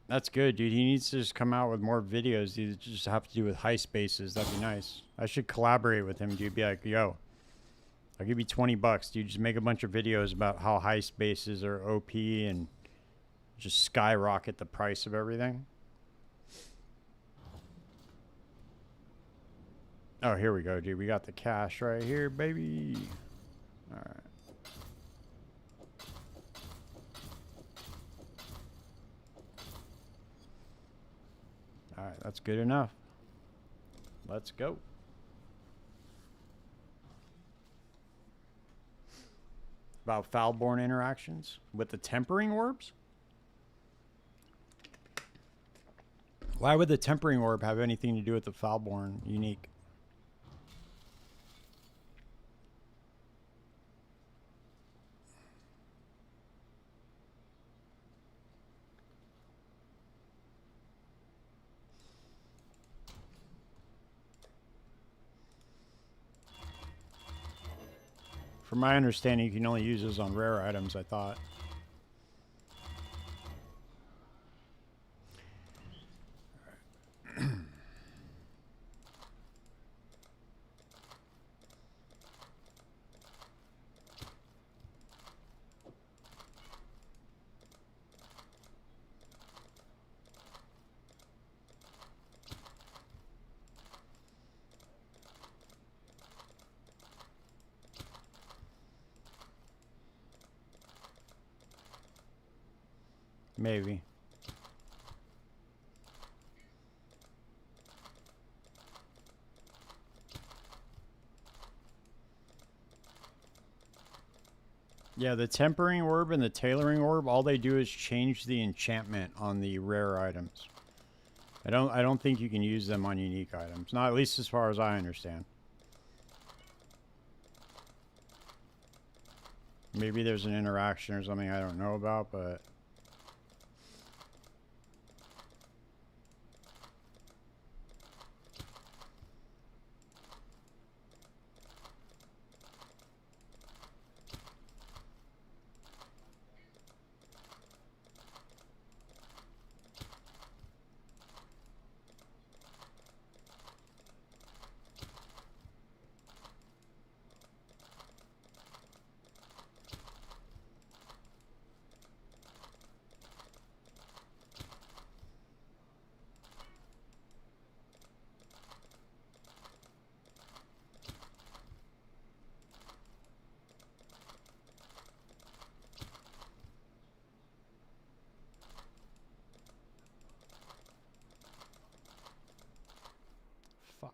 That's good, dude. He needs to just come out with more videos. He just have to do with high spaces. That'd be nice. I should collaborate with him, dude. Be like, yo, I'll give you $20, dude. Just make a bunch of videos about how high spaces are OP and just skyrocket the price of everything. Oh, here we go, dude. We got the cash right here, baby. All right. All right, that's good enough. Let's go. About Foulborn interactions with the tempering orbs? Why would the tempering orb have anything to do with the Foulborn unique? From my understanding, you can only use those on rare items, I thought. Maybe. Yeah, the tempering orb and the tailoring orb, all they do is change the enchantment on the rare items. I don't think you can use them on unique items. Not at least as far as I understand. Maybe there's an interaction or something I don't know about, but fuck.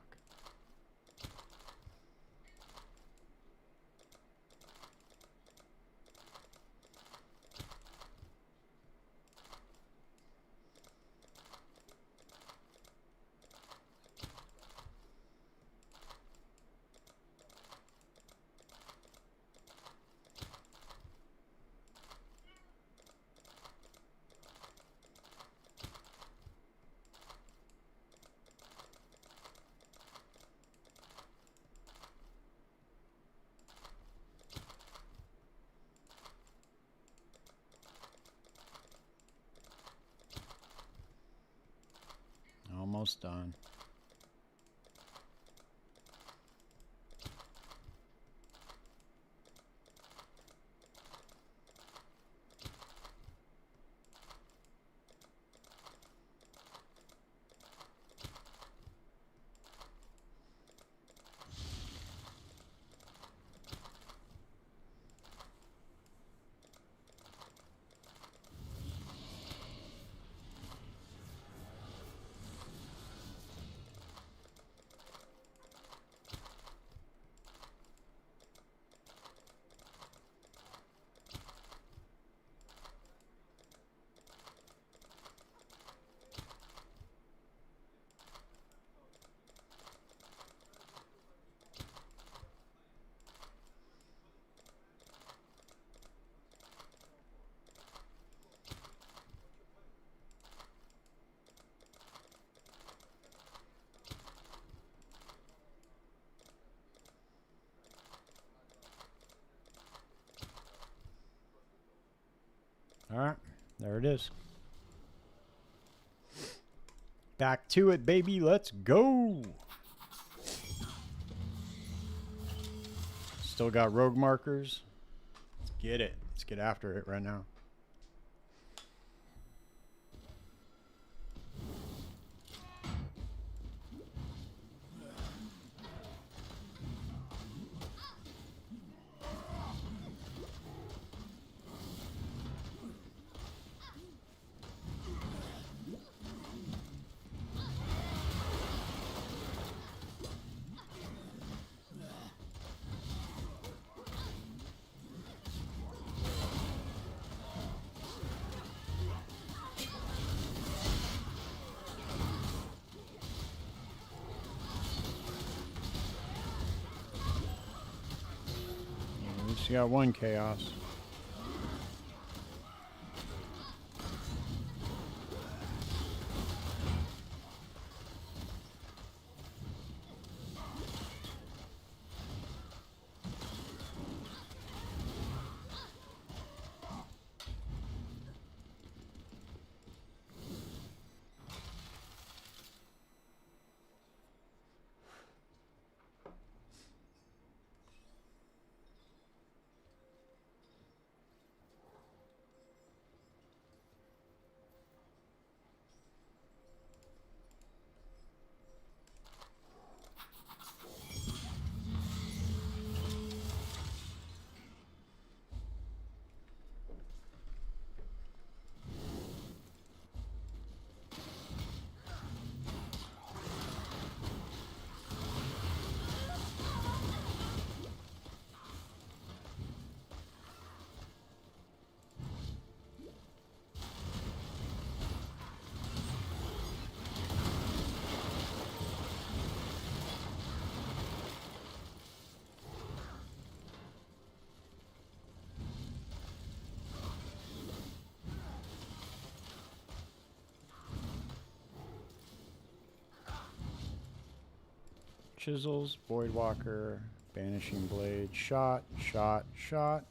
Almost done. Alright, there it is. Back to it, baby. Let's go. Still got rogue markers. Let's get it. Let's get after it right now. At least you got one chaos. Chisels, Voidwalker, Banishing Blade, shot, shot, shot.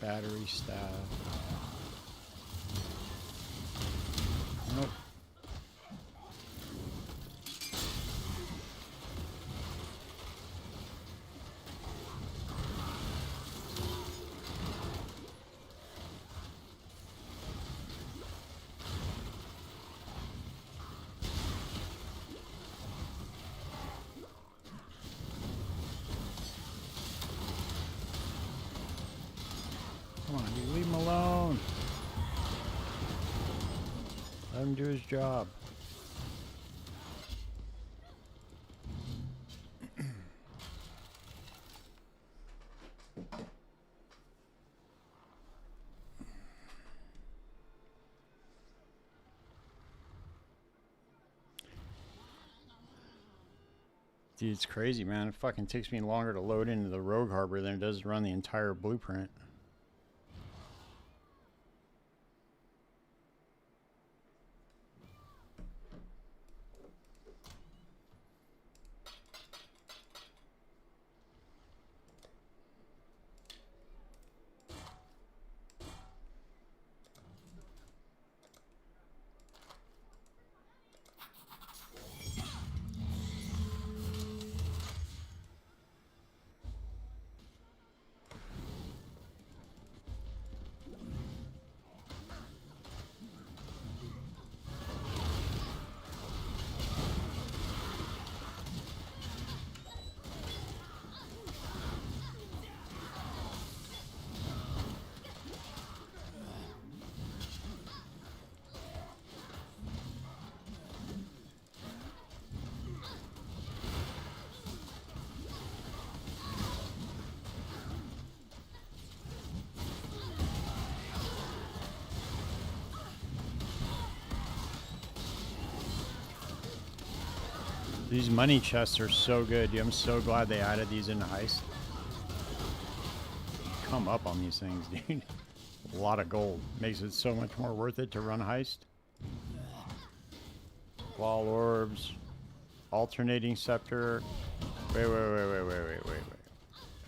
Battery staff. Nope. Come on, you leave him alone. Let him do his job. Dude, it's crazy, man. It fucking takes me longer to load into the Rogue Harbor than it does to run the entire blueprint. These money chests are so good, dude. I'm so glad they added these into Heist. Come up on these things, dude. A lot of gold. Makes it so much more worth it to run Heist. Wall orbs. Alternating scepter. Wait.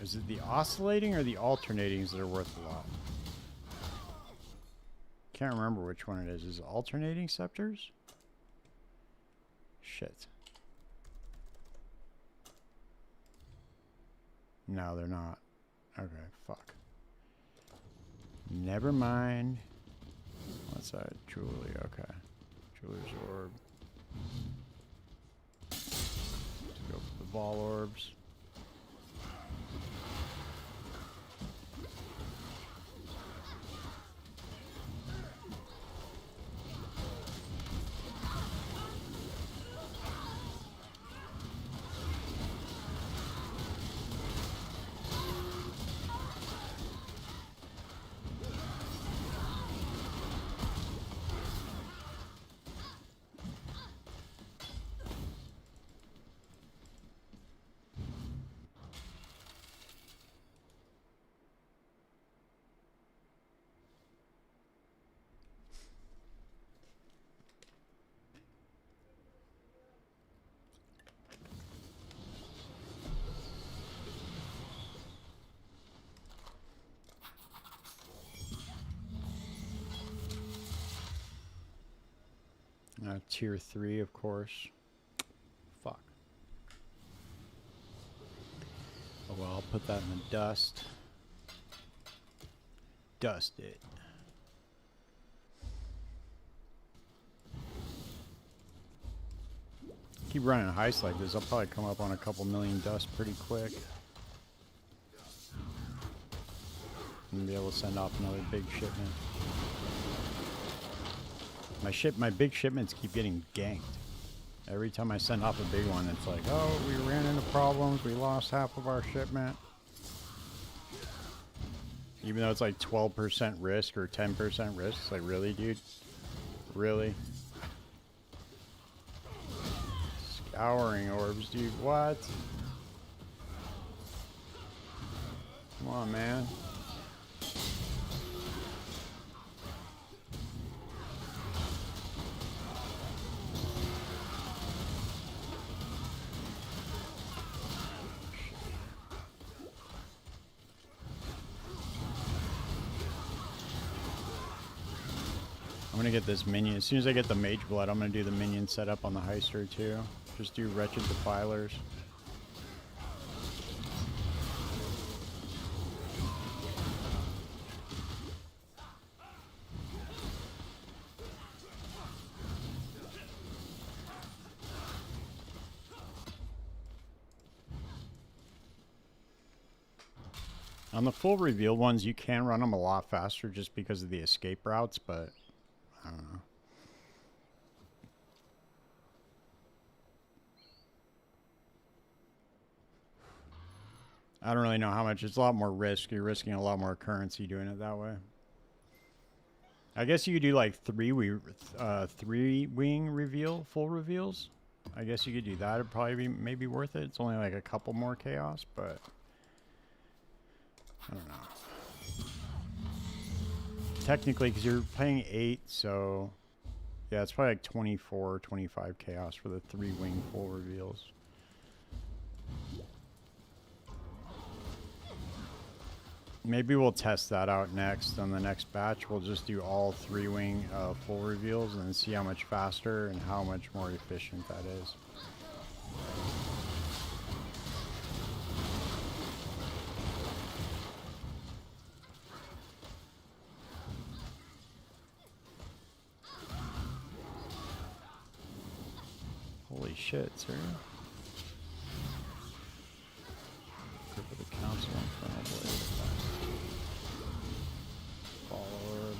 Is it the oscillating or the alternatings that are worth a lot? Can't remember which one it is. Is it alternating scepters? Shit. No, they're not. Okay, fuck. Never mind. What's that? Jewelry, okay. Jeweler's orb. Let's go for the ball orbs. Tier 3, of course. Fuck. Oh well, I'll put that in the dust. Dust it. Keep running a heist like this, I'll probably come up on a couple million dust pretty quick. And be able to send off another big shipment. My big shipments keep getting ganked. Every time I send off a big one, it's like, oh, we ran into problems, we lost half of our shipment. Even though it's like 12% risk or 10% risk, it's like, really, dude? Really? Scouring orbs, dude, what? Come on, man. I'm gonna get this minion. As soon as I get the Mageblood, I'm gonna do the minion setup on the Heister too. Just do Wretched Defilers. On the full revealed ones, you can run them a lot faster just because of the escape routes, but I don't know. I don't really know how much. It's a lot more risk. You're risking a lot more currency doing it that way. I guess you could do like three wing reveal, full reveals. I guess you could do that. It'd probably be maybe worth it. It's only like a couple more chaos, but I don't know. Technically, because you're paying 8, so yeah, it's probably like 24, 25 chaos for the 3 wing full reveals. Maybe we'll test that out next on the next batch. We'll just do all 3 wing full reveals and see how much faster and how much more efficient that is. Holy shit, sir. Group of the council infernal blade. Follower.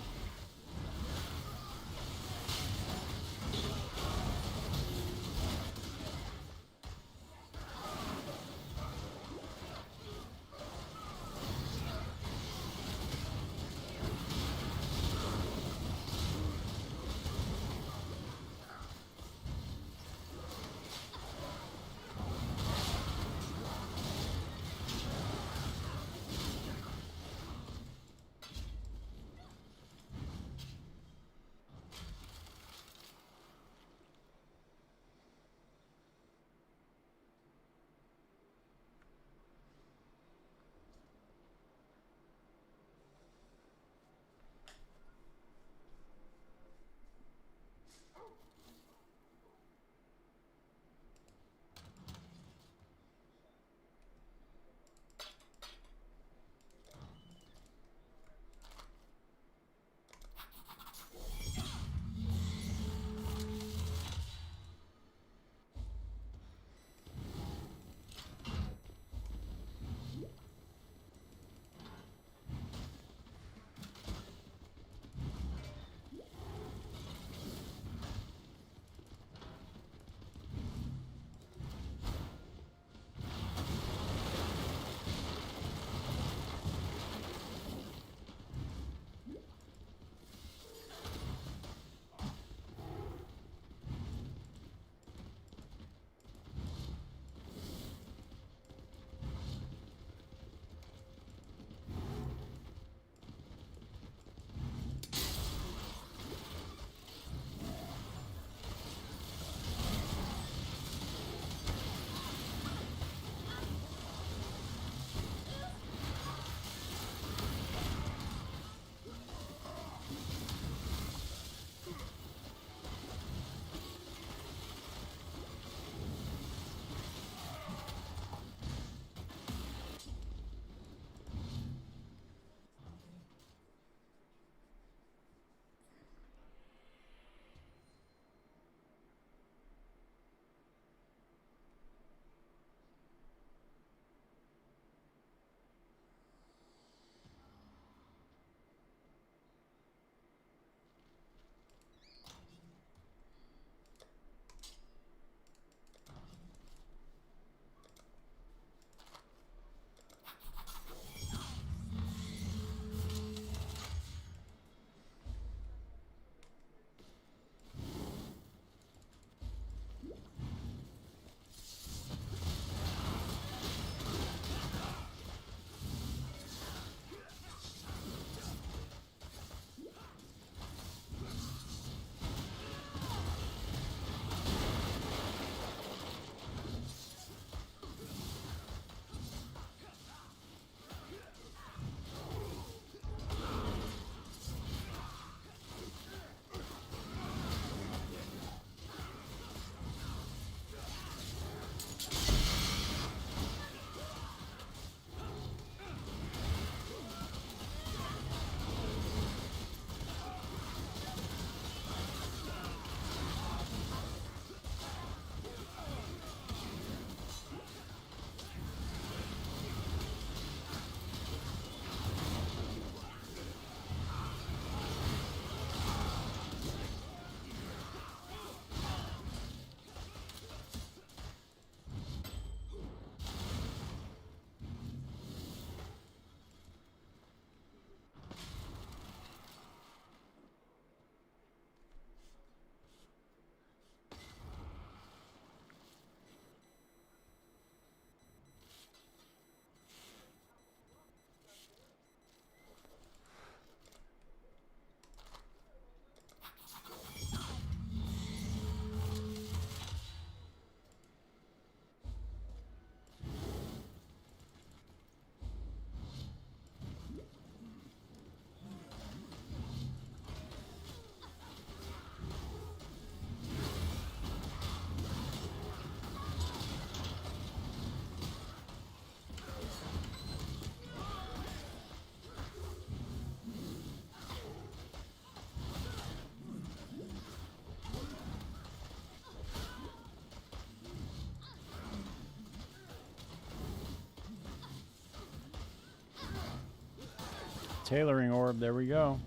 Tailoring orb, there we go.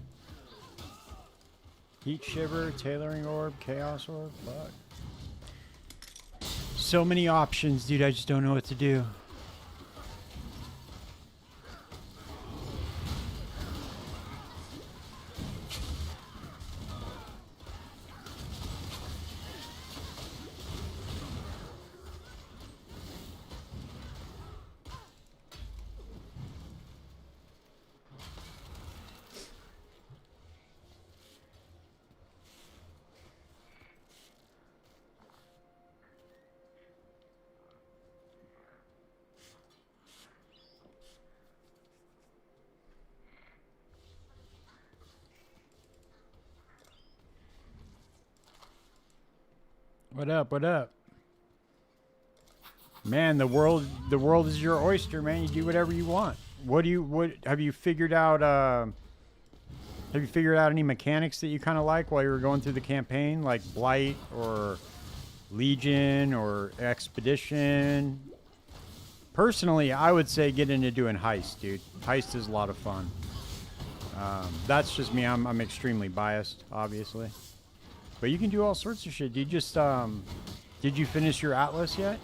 Heat shiver, tailoring orb, chaos orb, fuck. So many options, dude, I just don't know what to do. What up? What up? Man, the world is your oyster, man. You do whatever you want. What have you figured out any mechanics that you kind of like while you were going through the campaign, like Blight or Legion or Expedition? Personally, I would say get into doing Heist, dude. Heist is a lot of fun. That's just me. I'm extremely biased, obviously. But you can do all sorts of shit. Did you finish your Atlas yet?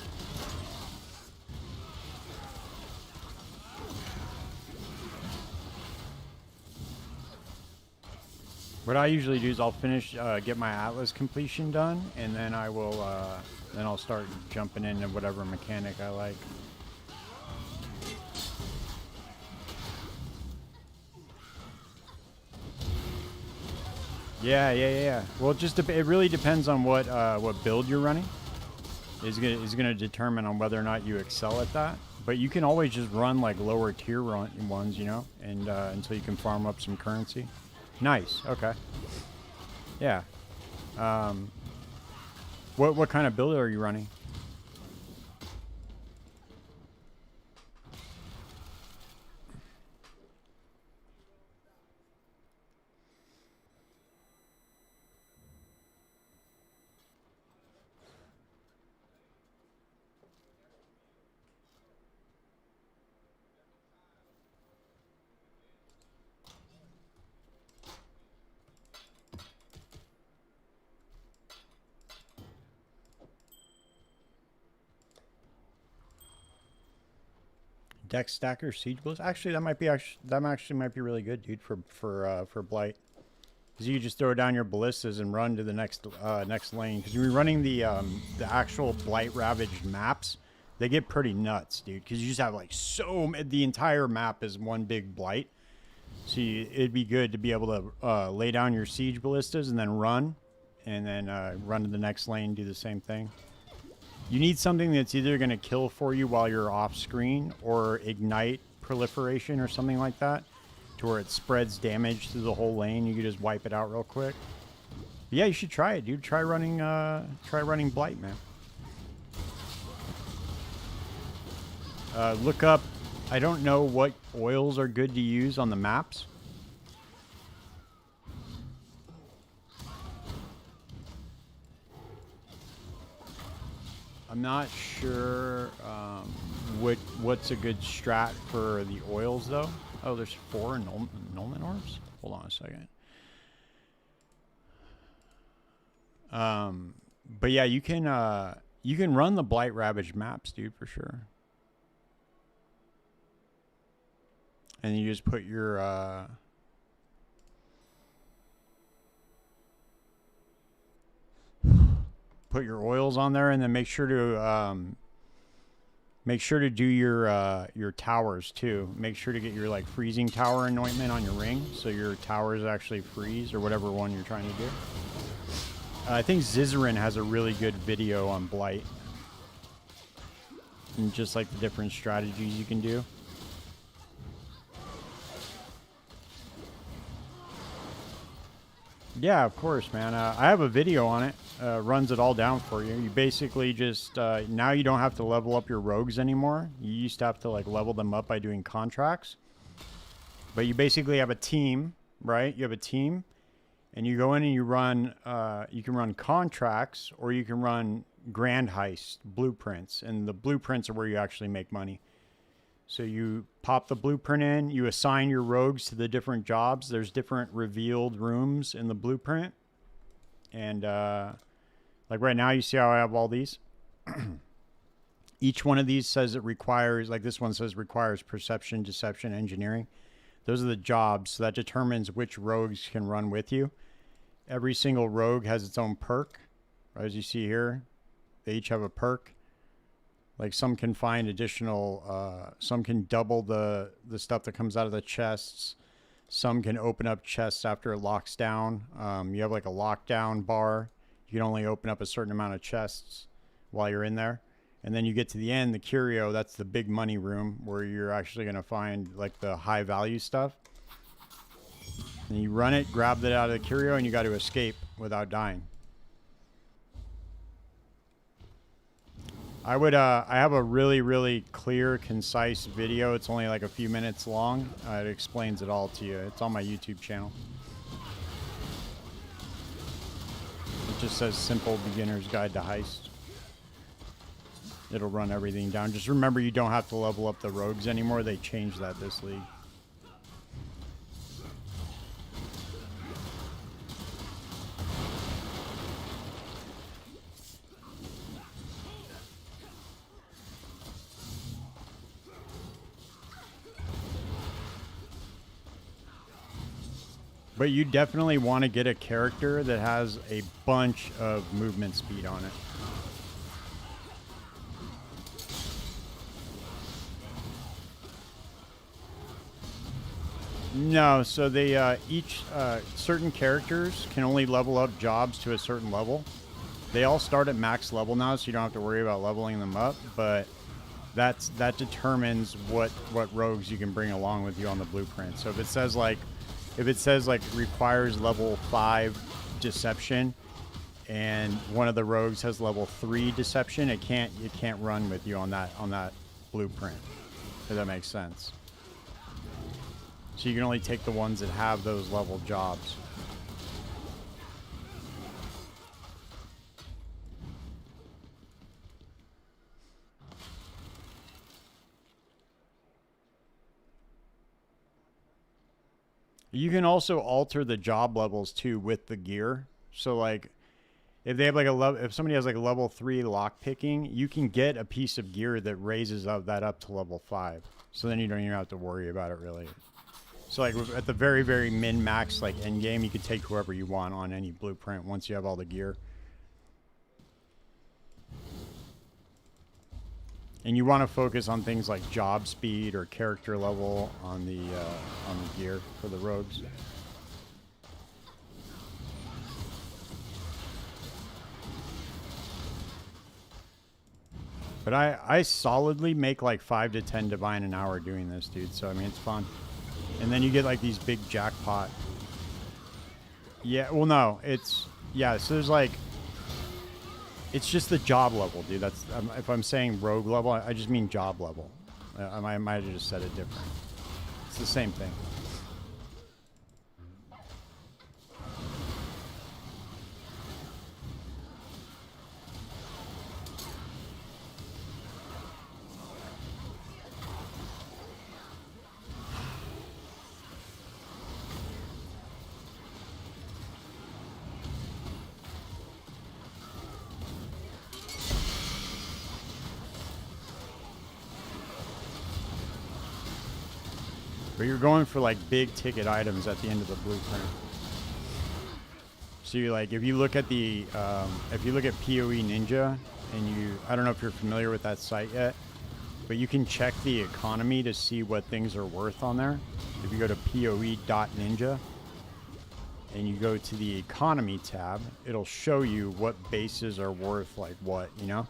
What I usually do is I'll finish, get my Atlas completion done, and then then I'll start jumping into whatever mechanic I like. Yeah. Well, it really depends on what build you're running. Is gonna determine on whether or not you excel at that. But you can always just run like lower tier ones, you know, and until you can farm up some currency. Nice. Okay. Yeah. What kind of build are you running? Deck stacker siege bliss. Actually, that might be really good, dude, for blight. Because you just throw down your ballistas and run to the next lane. Because when you're running the actual blight ravaged maps, they get pretty nuts, dude. Because you just have like the entire map is one big blight. So it'd be good to be able to lay down your siege ballistas and then run to the next lane, do the same thing. You need something that's either going to kill for you while you're off screen or ignite proliferation or something like that, to where it spreads damage through the whole lane. You can just wipe it out real quick. But yeah, you should try it, dude. Try running Blight, man. Look up. I don't know what oils are good to use on the maps. I'm not sure what's a good strat for the oils, though. Oh, there's 4 Nulman orbs? Hold on a second. But yeah, you can run the Blight Ravaged maps, dude, for sure. And you just put your oils on there, and then make sure to do your towers too. Make sure to get your like freezing tower anointment on your ring, so your towers actually freeze, or whatever one you're trying to do. I think Zizarin has a really good video on Blight, and just like the different strategies you can do. Yeah, of course, man. I have a video on it. Runs it all down for you. You basically just now you don't have to level up your rogues anymore. You used to have to like level them up by doing contracts. But you basically have a team, right? You have a team, and you go in and you run. You can run contracts, or you can run grand heist blueprints, and the blueprints are where you actually make money. So you pop the blueprint in, you assign your rogues to the different jobs. There's different revealed rooms in the blueprint. And like right now, you see how I have all these? Each one of these says it requires, like this one says requires perception, deception, engineering. Those are the jobs. So that determines which rogues can run with you. Every single rogue has its own perk. Right, as you see here, they each have a perk. Like some can find additional, some can double the stuff that comes out of the chests. Some can open up chests after it locks down. You have like a lockdown bar. You can only open up a certain amount of chests while you're in there. And then you get to the end, the curio, that's the big money room where you're actually going to find like the high value stuff. And you run it, grab that out of the curio, and you got to escape without dying. I have a really, really clear, concise video. It's only like a few minutes long. It explains it all to you. It's on my YouTube channel. It just says Simple Beginner's Guide to Heist. It'll run everything down. Just remember you don't have to level up the rogues anymore. They changed that this league. But you definitely want to get a character that has a bunch of movement speed on it. No, so they each certain characters can only level up jobs to a certain level. They all start at max level now, so you don't have to worry about leveling them up. But that determines what rogues you can bring along with you on the blueprint. So if it says like requires level 5 deception, and one of the rogues has level 3 deception, it can't run with you on that blueprint. If that makes sense. So you can only take the ones that have those level jobs. You can also alter the job levels too with the gear. So like if they have like if somebody has like a level 3 lock picking, you can get a piece of gear that raises that up to level 5. So then you don't even have to worry about it really. So like at the very, very min-max like end game, you can take whoever you want on any blueprint once you have all the gear. And you want to focus on things like job speed or character level on the gear for the rogues. But I solidly make like 5 to 10 divine an hour doing this, dude. So I mean, it's fun. And then you get like these big jackpot. Yeah, well, no, yeah. So there's like, it's just the job level, dude. That's if I'm saying rogue level, I just mean job level. I might have just said it different. It's the same thing. But you're going for like big ticket items at the end of the blueprint. So you like, if you look at the, if you look at PoE Ninja, and I don't know if you're familiar with that site yet, but you can check the economy to see what things are worth on there. If you go to poe.ninja and you go to the economy tab, it'll show you what bases are worth like what, you know?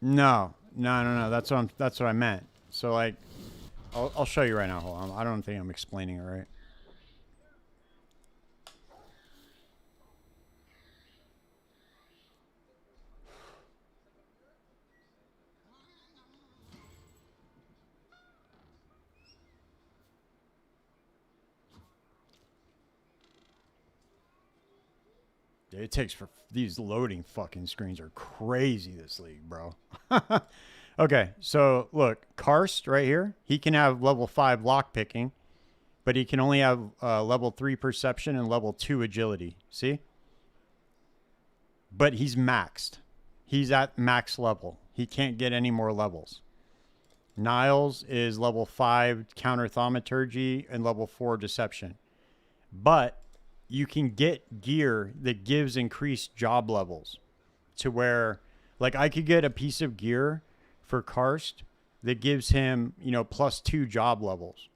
No. That's what I meant. So like, I'll show you right now. Hold on. I don't think I'm explaining it right. It takes for these loading fucking screens are crazy this league, bro. Okay, so look, Karst right here, he can have level 5 lock picking, but he can only have level 3 perception and level 2 agility. See? But he's maxed. He's at max level. He can't get any more levels. Niles is level 5 counter thaumaturgy and level 4 deception. But you can get gear that gives increased job levels to where, like, I could get a piece of gear for Karst that gives him, you know, +2 job levels.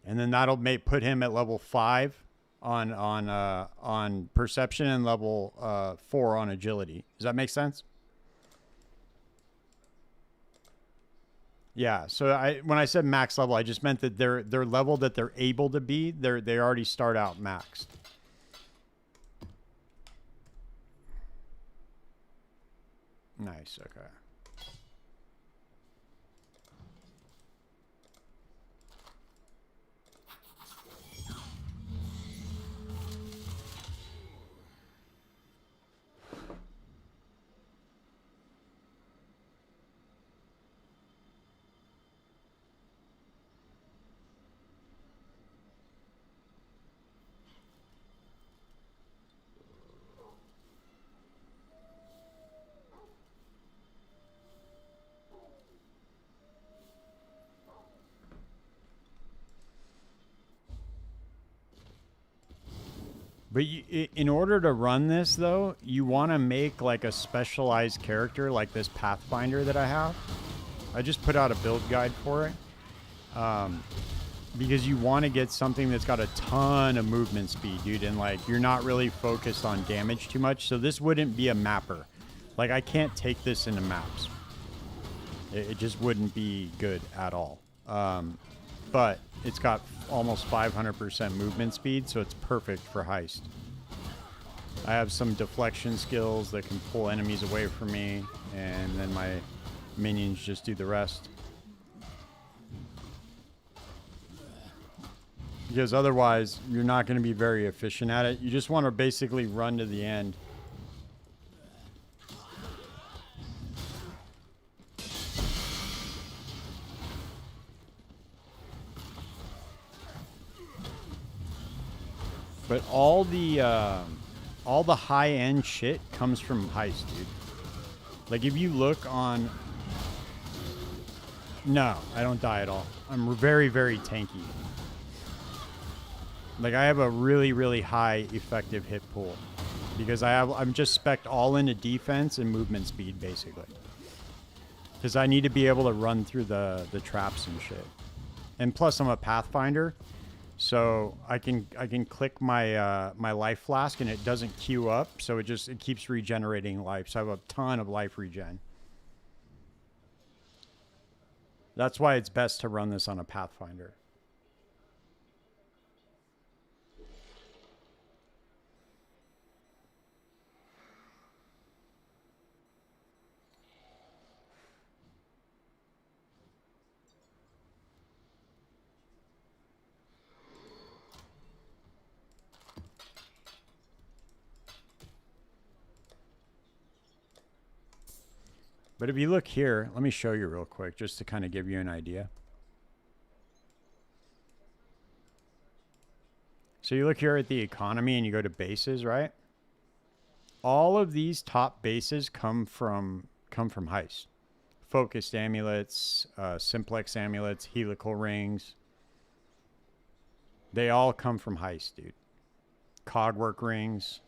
And then that'll put him at level 5 on perception and level 4 on agility. Does that make sense? Yeah. So when I said max level, I just meant that their level that they're able to be, they already start out maxed. Nice. Okay. But in order to run this, though, you want to make like a specialized character like this Pathfinder that I have. I just put out a build guide for it. Because you want to get something that's got a ton of movement speed, dude. And like, you're not really focused on damage too much. So this wouldn't be a mapper. Like, I can't take this into maps. It just wouldn't be good at all. But it's got almost 500% movement speed, so it's perfect for heist. I have some deflection skills that can pull enemies away from me, and then my minions just do the rest. Because otherwise, you're not going to be very efficient at it. You just want to basically run to the end. But all the high-end shit comes from heist, dude. Like, if you look on... No, I don't die at all. I'm very, very tanky. Like, I have a really, really high effective hit pool. Because I'm just spec'd all into defense and movement speed, basically. Because I need to be able to run through the traps and shit. And plus, I'm a Pathfinder. So I can click my my life flask and it doesn't queue up, so it keeps regenerating life. So I have a ton of life regen. That's why it's best to run this on a Pathfinder. But if you look here, let me show you real quick just to kind of give you an idea. So you look here at the economy and you go to bases, right? All of these top bases come from heist. Focused amulets, simplex amulets, helical rings. They all come from heist, dude. Cogwork rings.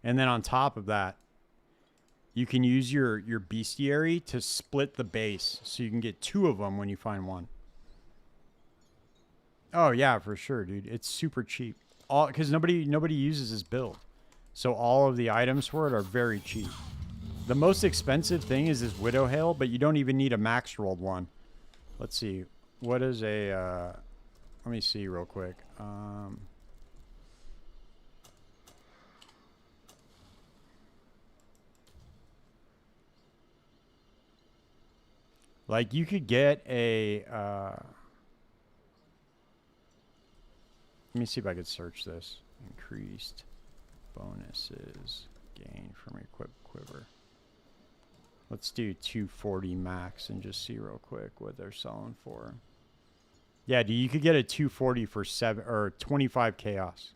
And then on top of that, you can use your bestiary to split the base, so you can get 2 of them when you find one. Oh yeah, for sure, dude. It's super cheap. All because nobody uses this build, so all of the items for it are very cheap. The most expensive thing is this Widow Hail, but you don't even need a max rolled one. Let's see. What is a? Let me see real quick. Like, you could get a... let me see if I could search this. Increased bonuses. Let's do 240 max and just see real quick what they're selling for. Yeah, dude, you could get a 240 for 25 chaos.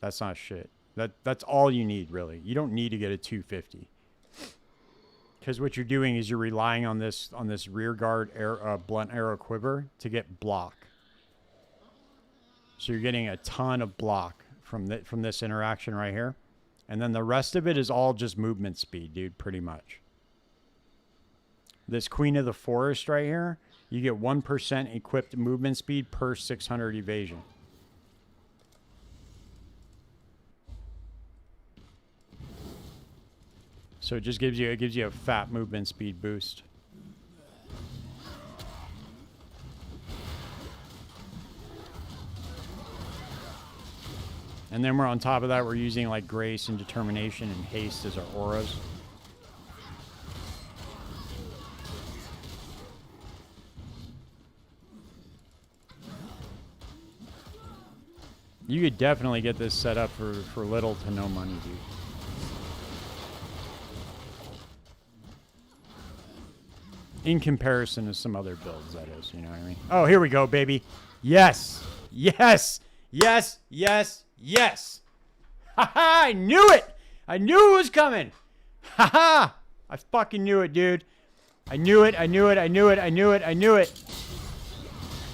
That's not shit. That's all you need, really. You don't need to get a 250. Because what you're doing is you're relying on this rear guard blunt arrow quiver to get block. So you're getting a ton of block from this interaction right here. And then the rest of it is all just movement speed, dude, pretty much. This Queen of the Forest right here, you get 1% equipped movement speed per 600 evasion. So it just gives you a fat movement speed boost. And then we're on top of that, we're using like Grace and Determination and Haste as our auras. You could definitely get this set up for little to no money, dude. In comparison to some other builds, that is, you know what I mean? Oh, here we go, baby. Yes! Yes! Yes! Yes! Yes! Ha-ha! I knew it! I knew it was coming! Ha-ha! I fucking knew it, dude. I knew it, I knew it, I knew it, I knew it, I knew it.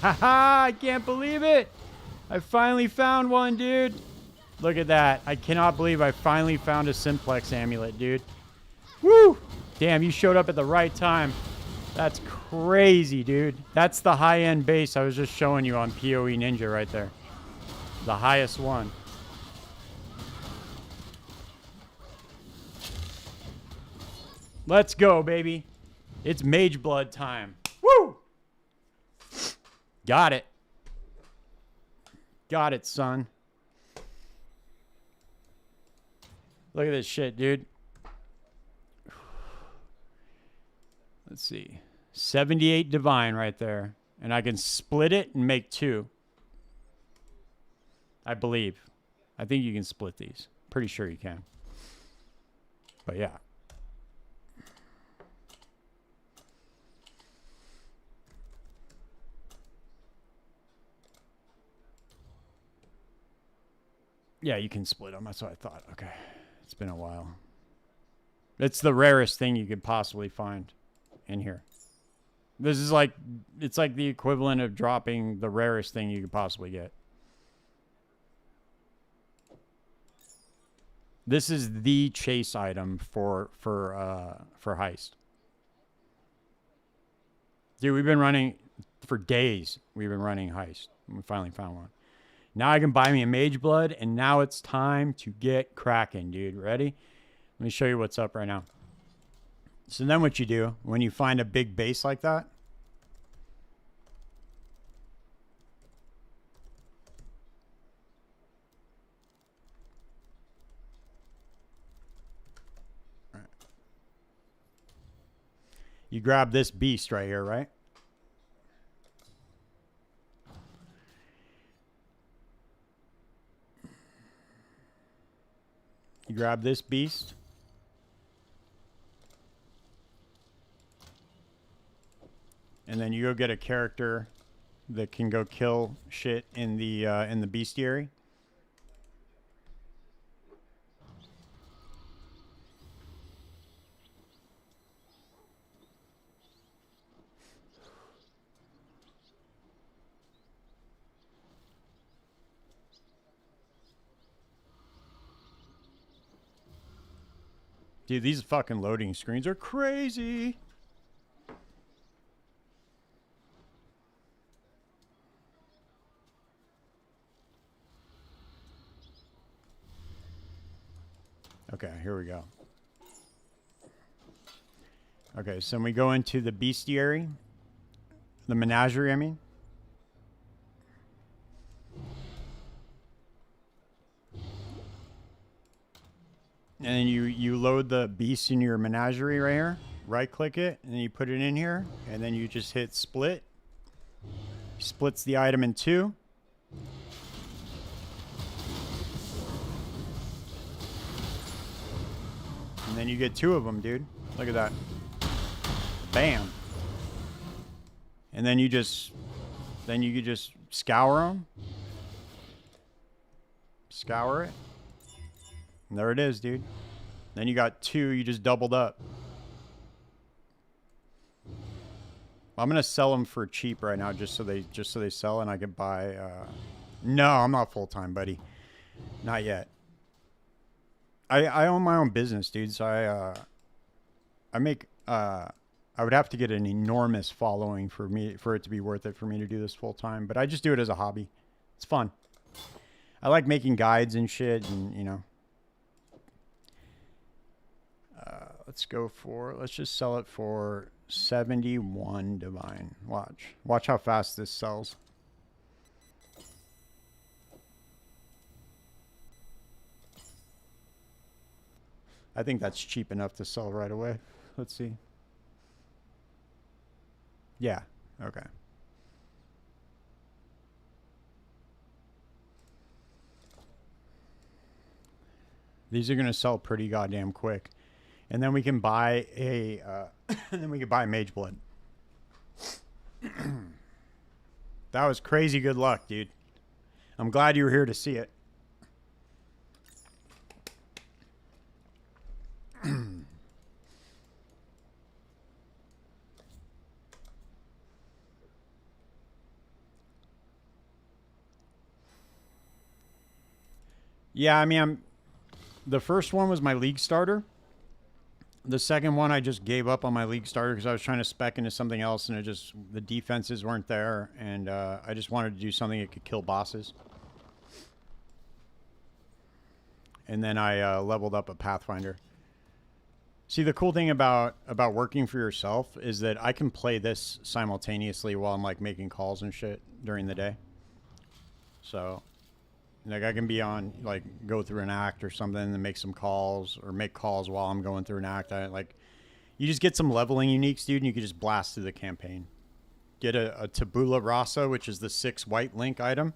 Ha-ha! I can't believe it! I finally found one, dude. Look at that. I cannot believe I finally found a Simplex amulet, dude. Woo! Damn, you showed up at the right time. That's crazy, dude. That's the high-end base I was just showing you on PoE Ninja right there. The highest one. Let's go, baby. It's Mageblood time. Woo! Got it. Got it, son. Look at this shit, dude. Let's see. 78 divine right there. And I can split it and make 2. I believe. I think you can split these. Pretty sure you can. But yeah. Yeah, you can split them. That's what I thought. Okay. It's been a while. It's the rarest thing you could possibly find in here. This is like, it's like the equivalent of dropping the rarest thing you could possibly get. This is the chase item for Heist. Dude, we've been running for days. We've been running Heist. We finally found one. Now I can buy me a Mageblood, and now it's time to get cracking, dude. Ready? Let me show you what's up right now. So then what you do, when you find a big base like that, you grab this beast right here, right? You grab this beast. And then you go get a character that can go kill shit in the bestiary. Dude, these fucking loading screens are crazy. Okay, here we go. Okay, so we go into the bestiary. The menagerie, I mean. And then you load the beast in your menagerie right here. Right click it, and then you put it in here. And then you just hit split. Splits the item in 2. And then you get 2 of them, dude. Look at that. Bam. And then you just, scour them. Scour it. And there it is, dude. Then you got 2, you just doubled up. I'm gonna sell them for cheap right now, just so they sell, and I can buy. No, I'm not full time, buddy. Not yet. I own my own business, dude. So I make. I would have to get an enormous following for it to be worth it for me to do this full time. But I just do it as a hobby. It's fun. I like making guides and shit, and you know. Let's just sell it for 71 divine. Watch how fast this sells. I think that's cheap enough to sell right away. Let's see. Yeah, okay. These are going to sell pretty goddamn quick. And then we can buy a Mageblood. That was crazy good luck, dude. I'm glad you were here to see it. Yeah, I mean, the first one was my league starter. The second one, I just gave up on my league starter because I was trying to spec into something else, and the defenses weren't there, and I just wanted to do something that could kill bosses. And then I leveled up a Pathfinder. See, the cool thing about working for yourself is that I can play this simultaneously while I'm like making calls and shit during the day. So, like, I can be on, like, go through an act or something and make some calls, or make calls while I'm going through an act. You just get some leveling uniques, dude, and you can just blast through the campaign. Get a Tabula Rasa, which is the 6 white link item.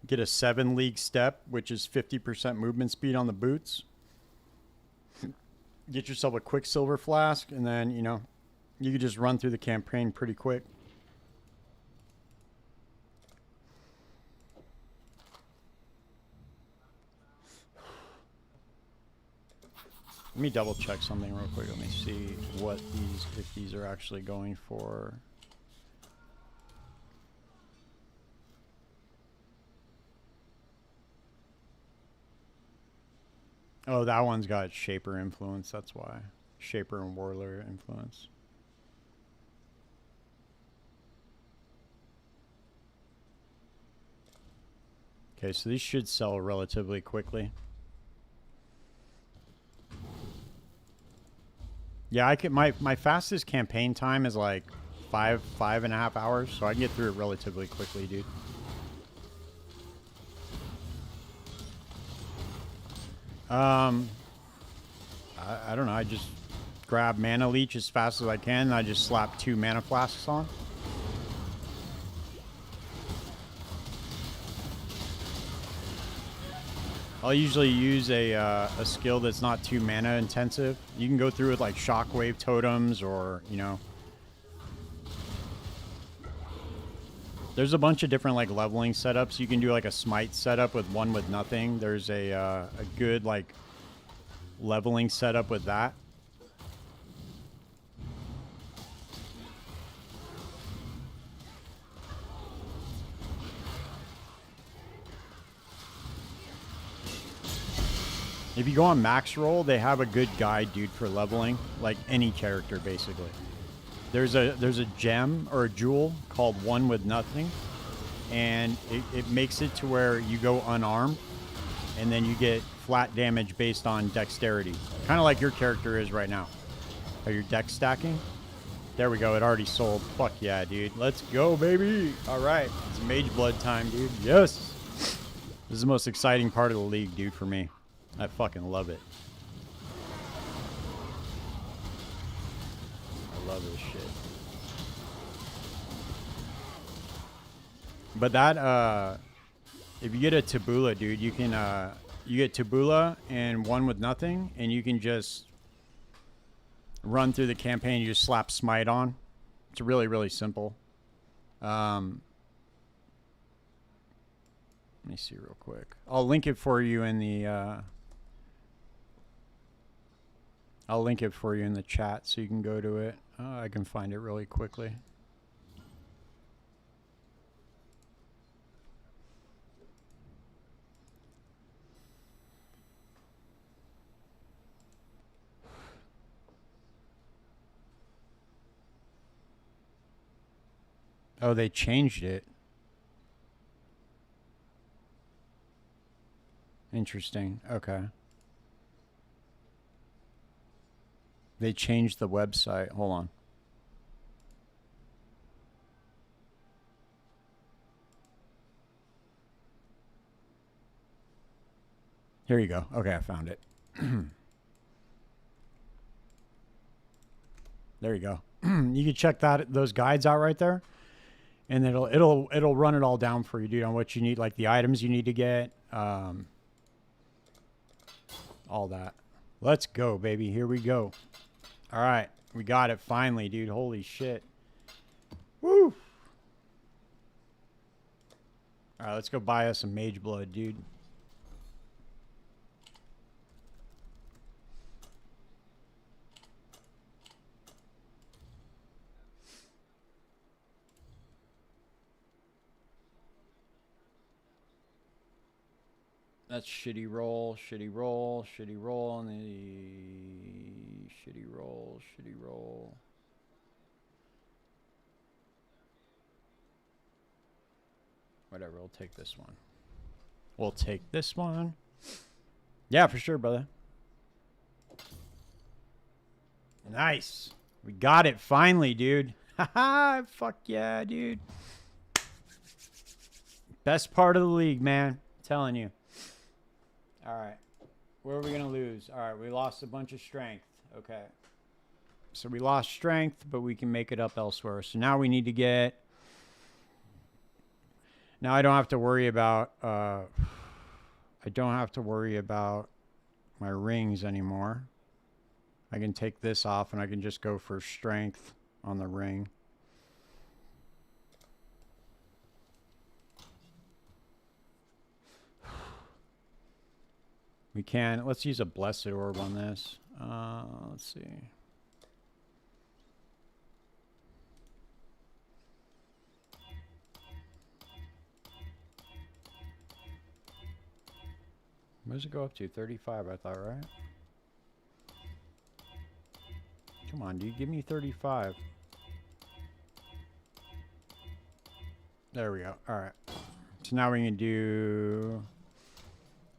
Get a 7 league step, which is 50% movement speed on the boots. Get yourself a Quicksilver flask, and then, you know, you can just run through the campaign pretty quick. Let me double check something real quick. Let me see if these are actually going for. Oh, that one's got Shaper influence. That's why. Shaper and Warlord influence. Okay, so these should sell relatively quickly. Yeah, I can. My fastest campaign time is like 5.5 hours, so I can get through it relatively quickly, dude. I don't know. I just grab Mana Leech as fast as I can, and I just slap 2 Mana Flasks on. I'll usually use a skill that's not too mana intensive. You can go through with like Shockwave Totems, or, you know. There's a bunch of different like leveling setups. You can do like a Smite setup with one with nothing. There's a good like leveling setup with that. If you go on max roll, they have a good guide, dude, for leveling, like any character basically. There's a gem or a jewel called One with Nothing, and it makes it to where you go unarmed, and then you get flat damage based on dexterity, kind of like your character is right now. Are your dex stacking? There we go. It already sold. Fuck yeah, dude. Let's go, baby. All right, it's Mageblood time, dude. Yes. This is the most exciting part of the league, dude, for me. I fucking love it. I love this shit. But that, if you get a Tabula, dude, you can, you get Tabula and One with Nothing, and you can just run through the campaign. You just slap smite on. It's really, really simple. Let me see real quick. I'll link it for you in the I'll link it for you in the chat so you can go to it. I can find it really quickly. Oh, they changed it. Interesting. Okay. They changed the website. Hold on. Here you go. Okay, I found it. There you go. You can check those guides out right there, and it'll run it all down for you, dude, on what you need, like the items you need to get, all that. Let's go, baby. Here we go. All right, we got it finally, dude. Holy shit. Woo! All right, let's go buy us some Mageblood, dude. That's shitty roll, shitty roll, shitty roll, and the shitty roll, shitty roll. Whatever, we'll take this one. We'll take this one. Yeah, for sure, brother. Nice. We got it finally, dude. Haha, fuck yeah, dude. Best part of the league, man. I'm telling you. All right. Where are we going to lose? All right, we lost a bunch of strength. Okay. So we lost strength, but we can make it up elsewhere. So now we need to get... Now I don't have to worry about... I don't have to worry about my rings anymore. I can take this off and I can just go for strength on the ring. We can. Let's use a blessed orb on this. Let's see. What does it go up to? 35, I thought, right? Come on, dude. Give me 35. There we go. All right. So now we can do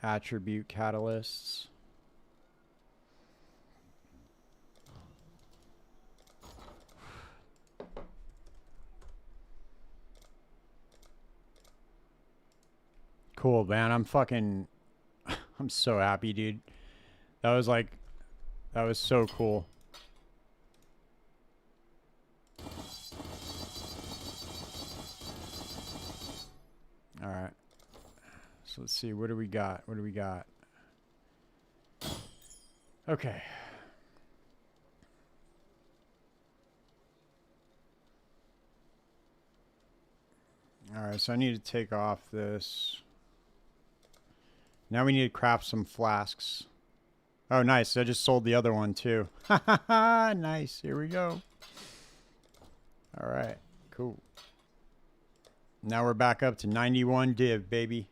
attribute catalysts. Cool, man. I'm fucking... I'm so happy, dude. That was like... That was so cool. All right. So let's see. What do we got? What do we got? Okay. All right. So I need to take off this. Now we need to craft some flasks. Oh, nice. I just sold the other one too. Nice. Here we go. All right. Cool. Now we're back up to 91 div, baby.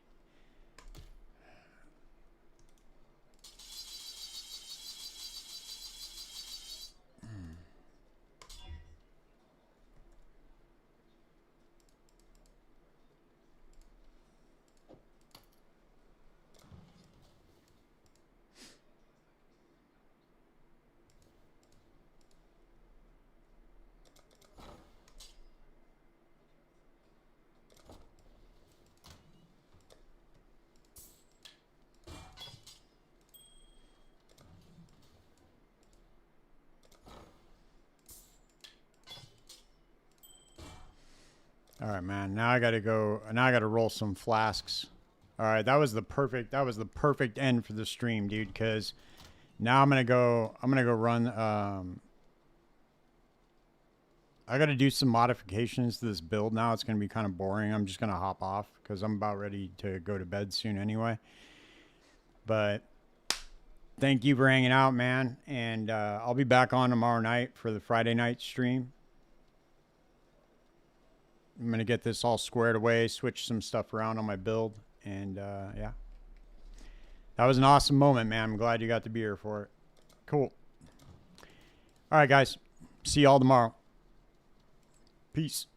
All right, man. Now I got to go. Now I got to roll some flasks. All right, that was the perfect end for the stream, dude, cuz now I'm going to go run I got to do some modifications to this build now. It's going to be kind of boring. I'm just going to hop off because I'm about ready to go to bed soon anyway. But thank you for hanging out, man. And I'll be back on tomorrow night for the Friday night stream. I'm going to get this all squared away, switch some stuff around on my build. And yeah. That was an awesome moment, man. I'm glad you got to be here for it. Cool. All right, guys. See y'all tomorrow. Peace.